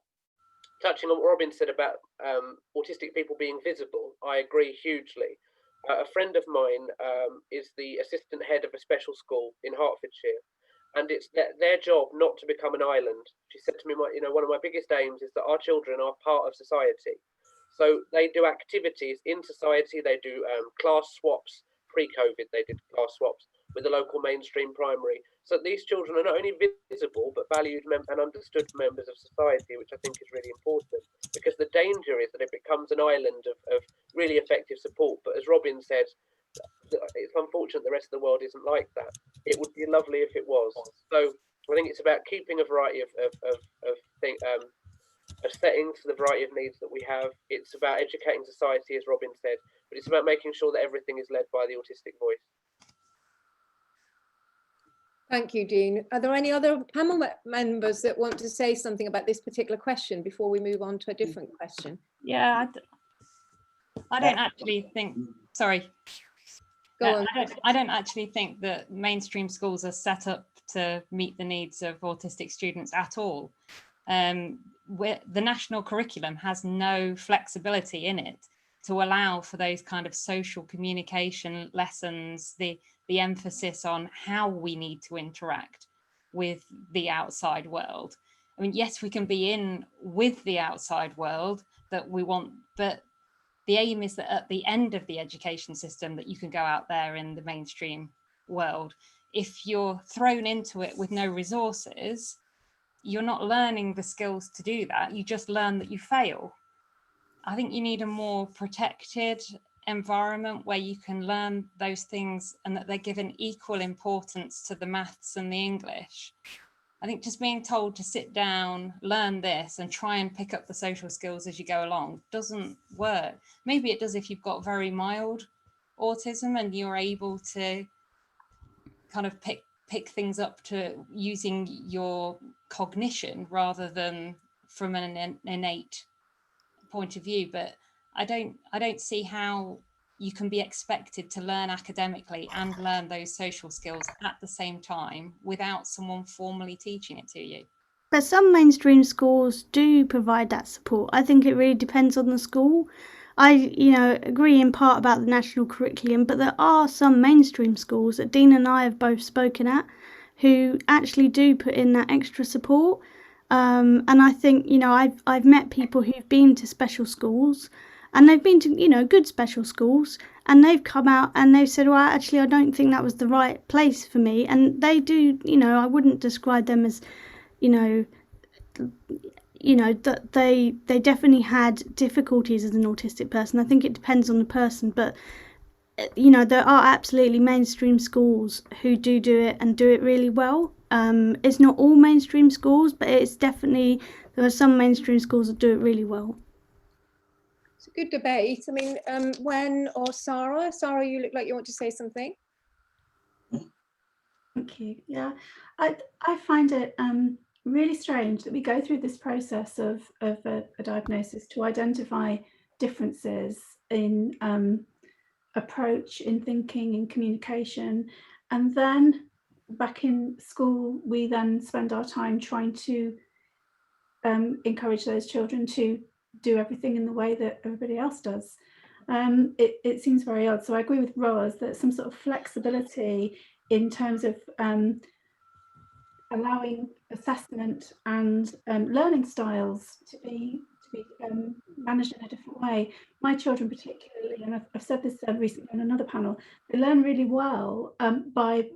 touching on what Robin said about autistic people being visible, I agree hugely. A friend of mine is the assistant head of a special school in Hertfordshire, and it's their job not to become an island. She said to me, one of my biggest aims is that our children are part of society. So they do activities in society. They do class swaps. Pre-COVID, they did class swaps with the local mainstream primary. So these children are not only visible, but valued and understood members of society, which I think is really important, because the danger is that it becomes an island of really effective support. But as Robin said, it's unfortunate the rest of the world isn't like that. It would be lovely if it was. So I think it's about keeping a variety of settings for the variety of needs that we have. It's about educating society, as Robin said, but it's about making sure that everything is led by the autistic voice. Thank you, Dean. Are there any other panel members that want to say something about this particular question before we move on to a different question? Yeah, I don't actually think, sorry. Go on. I don't actually think that mainstream schools are set up to meet the needs of autistic students at all. The national curriculum has no flexibility in it to allow for those kind of social communication lessons, the emphasis on how we need to interact with the outside world. I mean, yes, we can be in with the outside world that we want, but the aim is that at the end of the education system that you can go out there in the mainstream world. If you're thrown into it with no resources, you're not learning the skills to do that. You just learn that you fail. I think you need a more protected environment where you can learn those things and that they're given equal importance to the maths and the English. I think just being told to sit down, learn this and try and pick up the social skills as you go along doesn't work. Maybe it does if you've got very mild autism and you're able to kind of pick things up to using your cognition rather than from an innate point of view. But I don't see how you can be expected to learn academically and learn those social skills at the same time without someone formally teaching it to you. But some mainstream schools do provide that support. I think it really depends on the school. I, agree in part about the national curriculum, but there are some mainstream schools that Dean and I have both spoken at who actually do put in that extra support. And I think, I've met people who've been to special schools and they've been to, good special schools, and they've come out and they've said, well, actually, I don't think that was the right place for me. And they do, I wouldn't describe them as, that they definitely had difficulties as an autistic person. I think it depends on the person, but there are absolutely mainstream schools who do it and do it really well. It's not all mainstream schools, but it's definitely, there are some mainstream schools that do it really well. It's a good debate. I mean, Wen or Sarah, you look like you want to say something. Thank you. Yeah, I find it really strange that we go through this process of a diagnosis to identify differences in approach, in thinking, in communication, and then back in school we then spend our time trying to encourage those children to do everything in the way that everybody else does. It seems very odd. So I agree with Roz that some sort of flexibility in terms of allowing assessment and learning styles to be managed in a different way. My children particularly, and I've said this recently on another panel, they learn really well by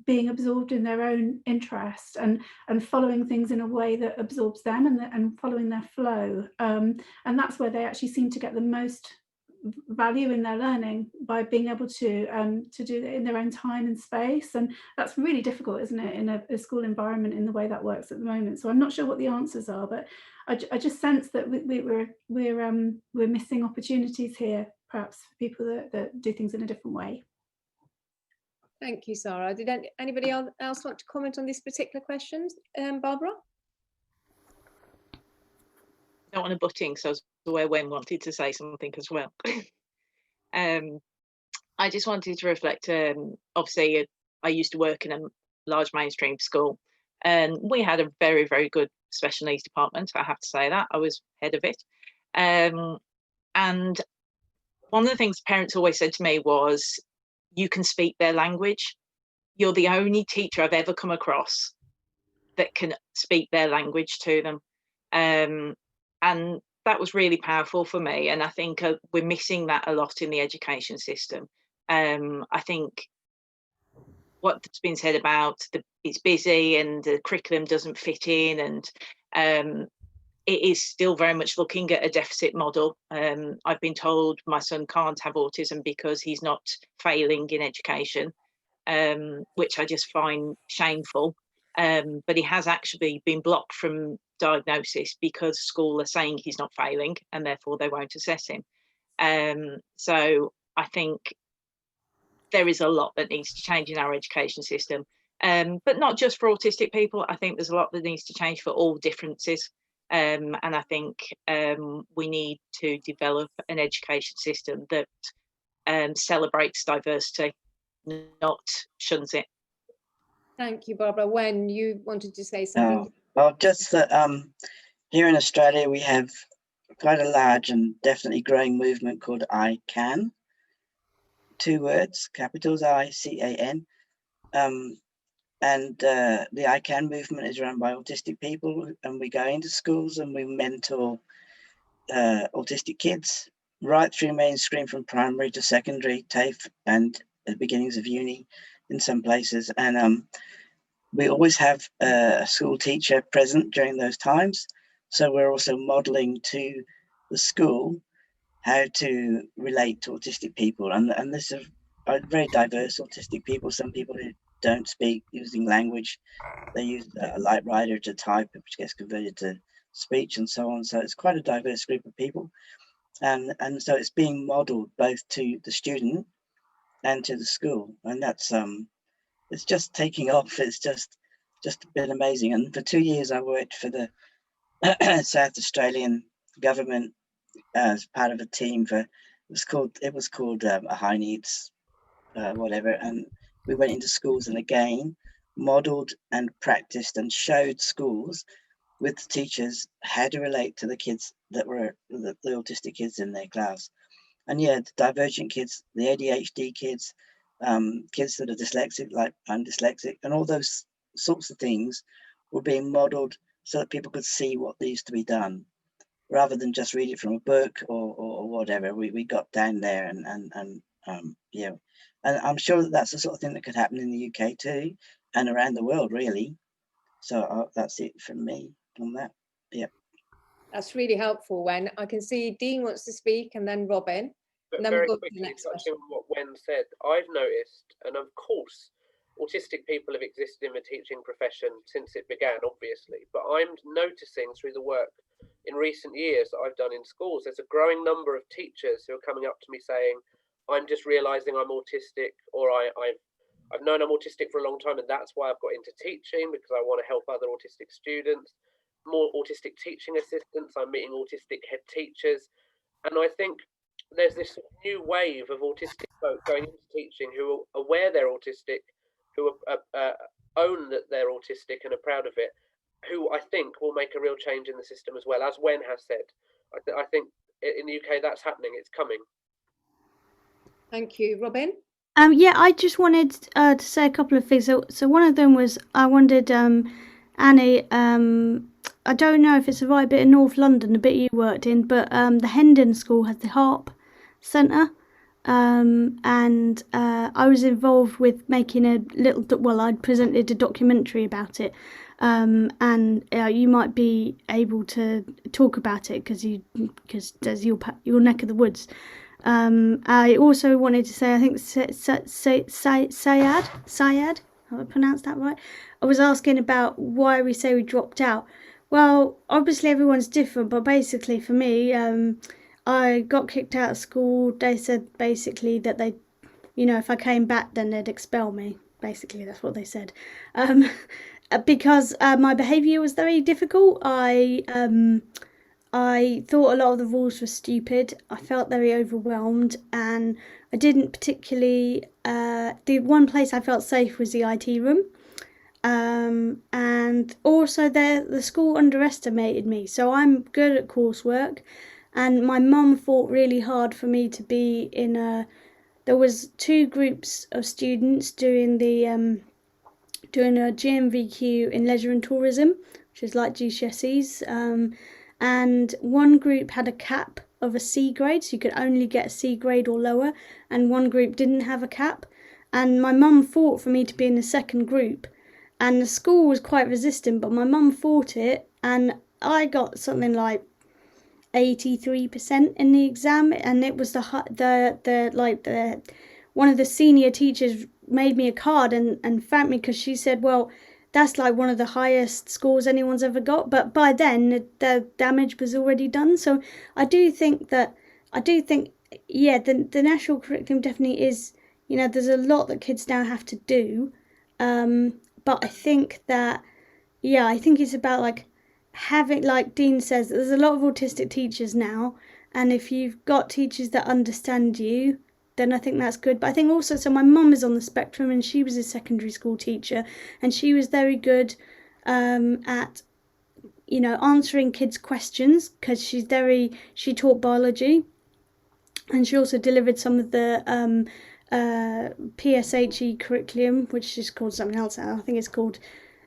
being absorbed in their own interest and following things in a way that absorbs them and following their flow. And that's where they actually seem to get the most value in their learning, by being able to do it in their own time and space. And that's really difficult, isn't it, in a school environment in the way that works at the moment. So I'm not sure what the answers are, but I just sense that we're missing opportunities here, perhaps, for people that do things in a different way. Thank you, Sarah. Did anybody else want to comment on this particular question? Barbara? I don't want to butt in, because I was aware Wen wanted to say something as well. I just wanted to reflect, obviously I used to work in a large mainstream school, and we had a very, very good special needs department. I have to say that. I was head of it. And one of the things parents always said to me was, you can speak their language. You're the only teacher I've ever come across that can speak their language to them. And that was really powerful for me. And I think we're missing that a lot in the education system. I think what's been said about it's busy and the curriculum doesn't fit in, and it is still very much looking at a deficit model. I've been told my son can't have autism because he's not failing in education, which I just find shameful. But he has actually been blocked from diagnosis because school are saying he's not failing, and therefore they won't assess him. So I think there is a lot that needs to change in our education system, but not just for autistic people. I think there's a lot that needs to change for all differences. And I think we need to develop an education system that celebrates diversity, not shuns it. Thank you, Barbara. Wen, you wanted to say something? Well, just that here in Australia, we have quite a large and definitely growing movement called I CAN. 2 words, capitals ICAN. And the I CAN movement is run by autistic people, and we go into schools and we mentor autistic kids right through mainstream, from primary to secondary, TAFE, and the beginnings of uni in some places. And we always have a school teacher present during those times. So we're also modeling to the school how to relate to autistic people. And this is very diverse autistic people. Some people who don't speak using language, they use a light writer to type, which gets converted to speech and so on. So it's quite a diverse group of people. And so it's being modeled both to the student and to the school. And that's it's just taking off. It's just been amazing. And for 2 years I worked for the South Australian government as part of a team for, it was called a high needs whatever, and we went into schools and again modeled and practiced and showed schools with teachers how to relate to the kids that were the autistic kids in their class. And yeah, the divergent kids, the ADHD kids, kids that are dyslexic, like I'm dyslexic, and all those sorts of things were being modeled so that people could see what needs to be done, rather than just read it from a book or whatever. We got down there and yeah, and I'm sure that that's the sort of thing that could happen in the UK too, and around the world really. So that's it from me on that. Yeah. That's really helpful, Wen. I can see Dean wants to speak, and then Robin. But and then very we'll go quickly, to the next touching question. on what Wen said, I've noticed, and of course, autistic people have existed in the teaching profession since it began, obviously, but I'm noticing through the work in recent years that I've done in schools, there's a growing number of teachers who are coming up to me saying, I'm just realizing I'm autistic, or I've known I'm autistic for a long time, and that's why I've got into teaching, because I want to help other autistic students. More autistic teaching assistants, I'm meeting autistic head teachers, and I think there's this new wave of autistic folk going into teaching who are aware they're autistic, who own that they're autistic and are proud of it, who I think will make a real change in the system as well, as Wen has said. I think in the UK that's happening, it's coming. Thank you. Robin? Yeah, I just wanted to say a couple of things. So one of them was I wondered, Annie, I don't know if it's the right bit in North London, the bit you worked in, but the Hendon School has the Harp Centre, and I was involved with making a little. Well, I'd presented a documentary about it, and you might be able to talk about it because there's your neck of the woods. I also wanted to say, I think Syed, have I pronounced that right? I was asking about why we say we dropped out. Well, obviously everyone's different, but basically for me, I got kicked out of school. They said basically that they, if I came back, then they'd expel me. Basically, that's what they said. Because my behaviour was very difficult. I thought a lot of the rules were stupid. I felt very overwhelmed, and I didn't particularly. The one place I felt safe was the IT room, and also the school underestimated me. So I'm good at coursework, and my mum fought really hard for me to be in a. There was 2 groups of students doing a GMVQ in leisure and tourism, which is like GCSEs. And one group had a cap of a C grade, so you could only get a C grade or lower, and one group didn't have a cap. And my mum fought for me to be in the second group, and the school was quite resistant, but my mum fought it, and I got something like 83% in the exam, and it was one of the senior teachers made me a card and thanked me because she said, well, that's like one of the highest scores anyone's ever got, but by then the damage was already done. So I do think yeah, the national curriculum definitely is, there's a lot that kids now have to do, but I think that, yeah, I think it's about like having, like Dean says, there's a lot of autistic teachers now, and if you've got teachers that understand you, then I think that's good. But I think also, so my mum is on the spectrum, and she was a secondary school teacher, and she was very good at answering kids' questions, because she taught biology, and she also delivered some of the PSHE curriculum, which is called something else now. I think it's called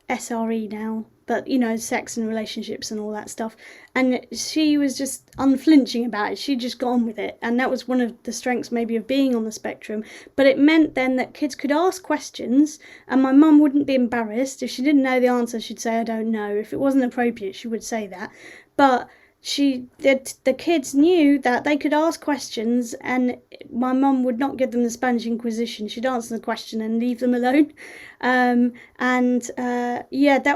SRE now, but sex and relationships and all that stuff. And she was just unflinching about it. She just got on with it, and that was one of the strengths maybe of being on the spectrum. But it meant then that kids could ask questions, and my mum wouldn't be embarrassed. If she didn't know the answer, she'd say, I don't know. If it wasn't appropriate, she would say that. But the kids knew that they could ask questions, and my mum would not give them the Spanish Inquisition. She'd answer the question and leave them alone. Yeah,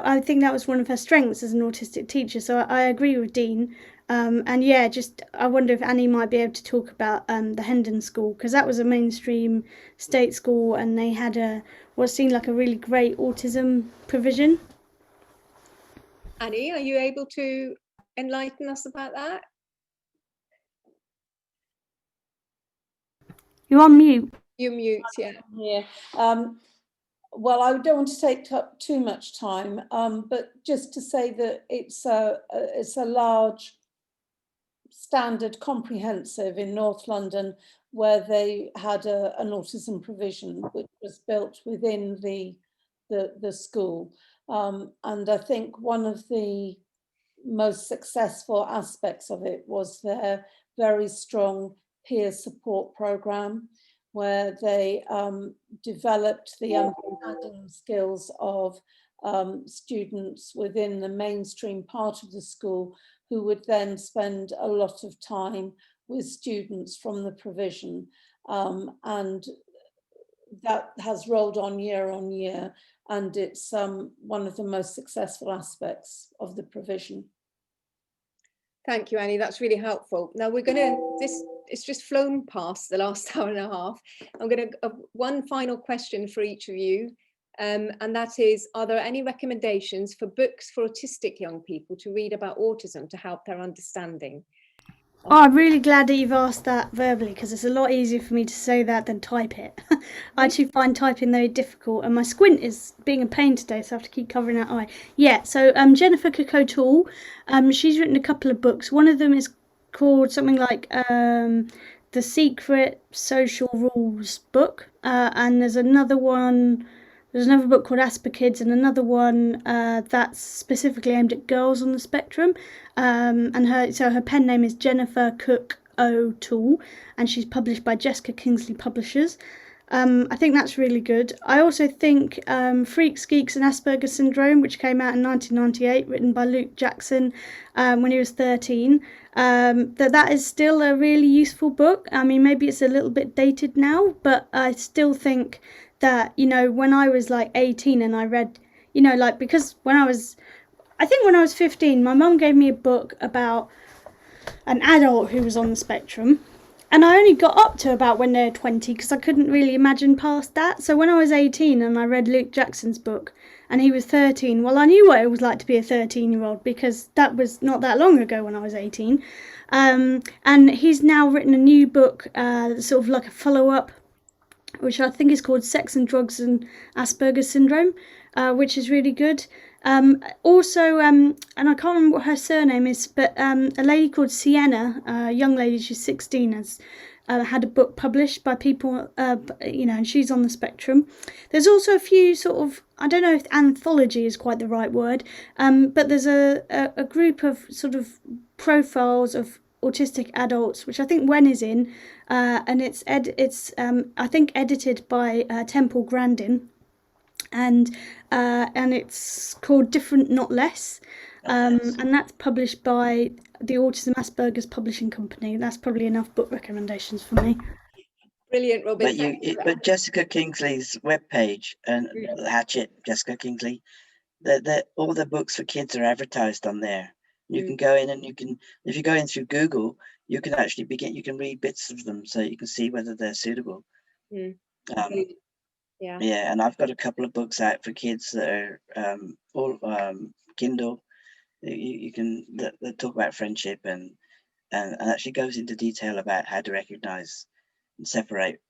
I think that was one of her strengths as an autistic teacher. So I agree with Dean. And yeah, just I wonder if Annie might be able to talk about the Hendon School, because that was a mainstream state school, and they had what seemed like a really great autism provision. Annie, are you able to enlighten us about that? You're on mute. You're mute, yeah. Yeah. Well, I don't want to take up too much time, but just to say that it's a large standard comprehensive in North London, where they had an autism provision which was built within the school, and I think one of the most successful aspects of it was their very strong peer support program, where they developed the understanding skills of students within the mainstream part of the school, who would then spend a lot of time with students from the provision. And that has rolled on year, and it's one of the most successful aspects of the provision. Thank you, Annie. That's really helpful. Now we're going to, it's just flown past the last hour and a half. I'm going to, one final question for each of you. And that is, are there any recommendations for books for autistic young people to read about autism to help their understanding? Oh, I'm really glad that you've asked that verbally, because it's a lot easier for me to say that than type it. I actually find typing very difficult, and my squint is being a pain today, so I have to keep covering that eye. Yeah, so Jennifer Coco-Toole, she's written a couple of books. One of them is called something like The Secret Social Rules book, and there's another one. There's another book called Asper Kids, and another one that's specifically aimed at girls on the spectrum. And her pen name is Jennifer Cook O'Toole, and she's published by Jessica Kingsley Publishers. I think that's really good. I also think Freaks, Geeks and Asperger's Syndrome, which came out in 1998, written by Luke Jackson when he was 13, that is still a really useful book. I mean, maybe it's a little bit dated now, but I still think that, you know, when I was like 18 and I read, you know, like, because when I was 15, my mum gave me a book about an adult who was on the spectrum. And I only got up to about when they're 20 because I couldn't really imagine past that. So when I was 18 and I read Luke Jackson's book and he was 13, well, I knew what it was like to be a 13-year-old because that was not that long ago when I was 18. And he's now written a new book, sort of like a follow-up, which I think is called Sex and Drugs and Asperger's Syndrome, which is really good. Also, and I can't remember what her surname is, but a lady called Sienna, a young lady, she's 16, has had a book published by people, you know, and she's on the spectrum. There's also a few sort of, I don't know if anthology is quite the right word, but there's a group of sort of profiles of autistic adults, which I think Wen is in, and it's I think edited by Temple Grandin, and it's called Different Not Less, and that's published by the Autism Asperger's Publishing Company. That's probably enough book recommendations for me. Brilliant, Robin. But Jessica Kingsley's webpage and Hatchet, Jessica Kingsley, all the books for kids are advertised on there. You can go in and you can, if you go in through Google, you can actually you can read bits of them so you can see whether they're suitable. Yeah, and I've got a couple of books out for kids that are all Kindle. You can that talk about friendship and actually goes into detail about how to recognize and separate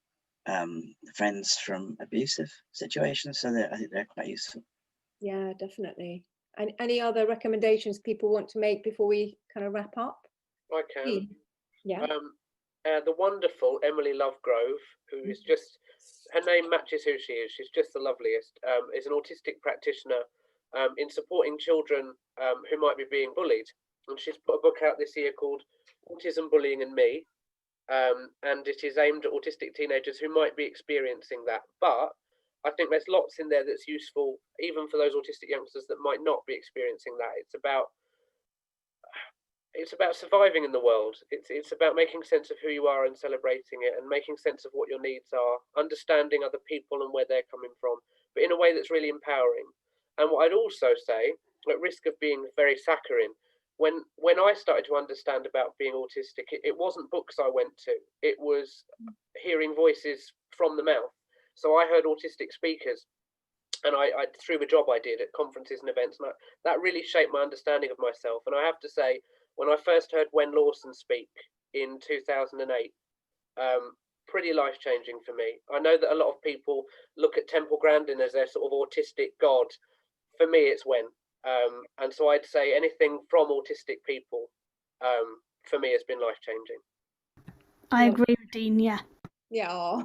friends from abusive situations. So I think they're quite useful. Yeah, definitely. And any other recommendations people want to make before we kind of wrap up? I can. Yeah. The wonderful Emily Lovegrove, who is just, her name matches who she is. She's just the loveliest. Is an autistic practitioner in supporting children who might be being bullied. And she's put a book out this year called Autism, Bullying and Me. And it is aimed at autistic teenagers who might be experiencing that. But I think there's lots in there that's useful, even for those autistic youngsters that might not be experiencing that. It's about surviving in the world. It's about making sense of who you are and celebrating it, and making sense of what your needs are, understanding other people and where they're coming from, but in a way that's really empowering. And what I'd also say, at risk of being very saccharine, when I started to understand about being autistic, it wasn't books I went to. It was hearing voices from the mouth. So I heard autistic speakers, and I through the job I did at conferences and events, and that really shaped my understanding of myself. And I have to say, when I first heard Wen Lawson speak in 2008, pretty life-changing for me. I know that a lot of people look at Temple Grandin as their sort of autistic god. For me, it's Wen. And so I'd say anything from autistic people, for me, has been life-changing. I agree with Dean, yeah. Yeah.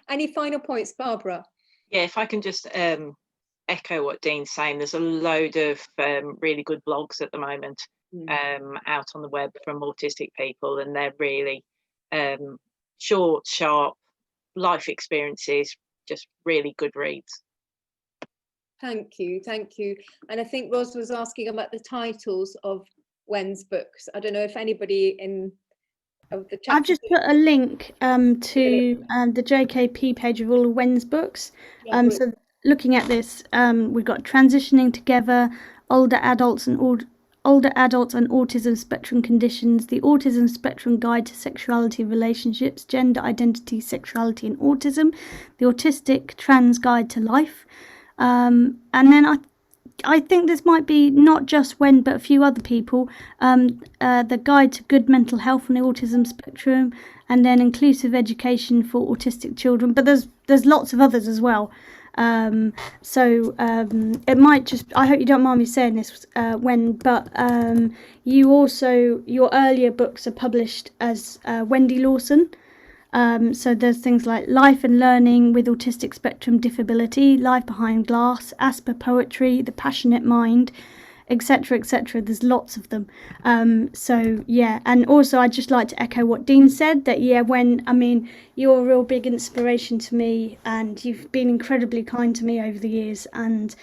Any final points, Barbara? Yeah, if I can just echo what Dean's saying, there's a load of really good blogs at the moment out on the web from autistic people, and they're really short, sharp life experiences, just really good reads. Thank you. And I think Ros was asking about the titles of Wen's books. I don't know if anybody of the chat. I've just put a link to the JKP page of all of Wen's books. So looking at this, we've got Transitioning Together, Older Adults and Autism Spectrum Conditions, The Autism Spectrum Guide to Sexuality, Relationships, Gender Identity, Sexuality and Autism, The Autistic Trans Guide to Life. And then I think this might be not just Wen, but a few other people. The Guide to Good Mental Health on the Autism Spectrum, and then Inclusive Education for Autistic Children. But there's lots of others as well. It might just, I hope you don't mind me saying this, you also, your earlier books are published as Wendy Lawson. So there's things like Life and Learning with Autistic Spectrum Disability, Life Behind Glass, Asper Poetry, The Passionate Mind, etc., etc. There's lots of them. So yeah, and also I'd just like to echo what Dean said, that you're a real big inspiration to me, and you've been incredibly kind to me over the years, and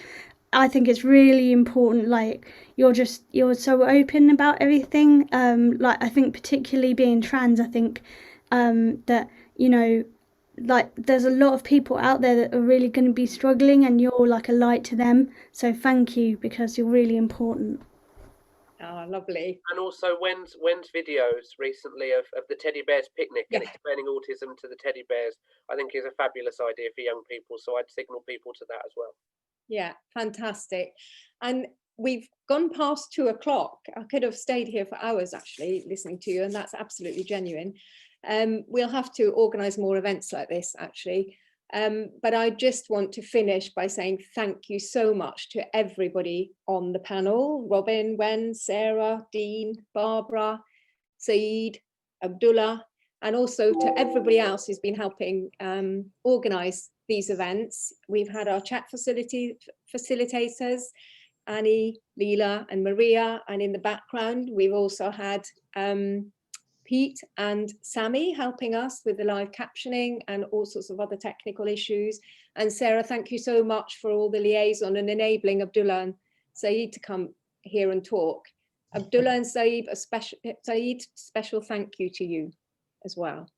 I think it's really important, like you're so open about everything. Like I think particularly being trans, I think that, you know, like there's a lot of people out there that are really going to be struggling, and you're like a light to them. So thank you, because you're really important. Oh, lovely. And also Wen's videos recently of the teddy bears picnic and explaining autism to the teddy bears, I think is a fabulous idea for young people. So I'd signal people to that as well. Yeah, fantastic. And we've gone past 2 o'clock. I could have stayed here for hours actually listening to you, and that's absolutely genuine. We'll have to organise more events like this actually. But I just want to finish by saying thank you so much to everybody on the panel: Robin, Wen, Sarah, Dean, Barbara, Saeed, Abdullah, and also to everybody else who's been helping organise these events. We've had our chat facilitators, Annie, Leela and Maria, and in the background we've also had Pete and Sammy helping us with the live captioning and all sorts of other technical issues. And Sarah, thank you so much for all the liaison and enabling Abdullah and Saeed to come here and talk. Abdullah and Saeed, special thank you to you as well.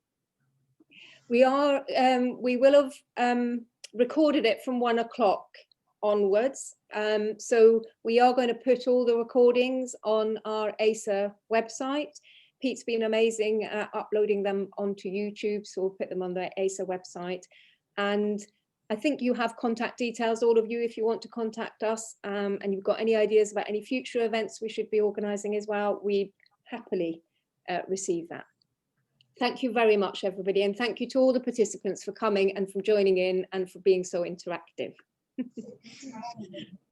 We will have recorded it from 1 o'clock onwards. So we are going to put all the recordings on our ASA website. Pete's been amazing at uploading them onto YouTube, so we'll put them on the ASA website. And I think you have contact details, all of you, if you want to contact us, and you've got any ideas about any future events we should be organising as well, we'd happily receive that. Thank you very much, everybody, and thank you to all the participants for coming and for joining in and for being so interactive.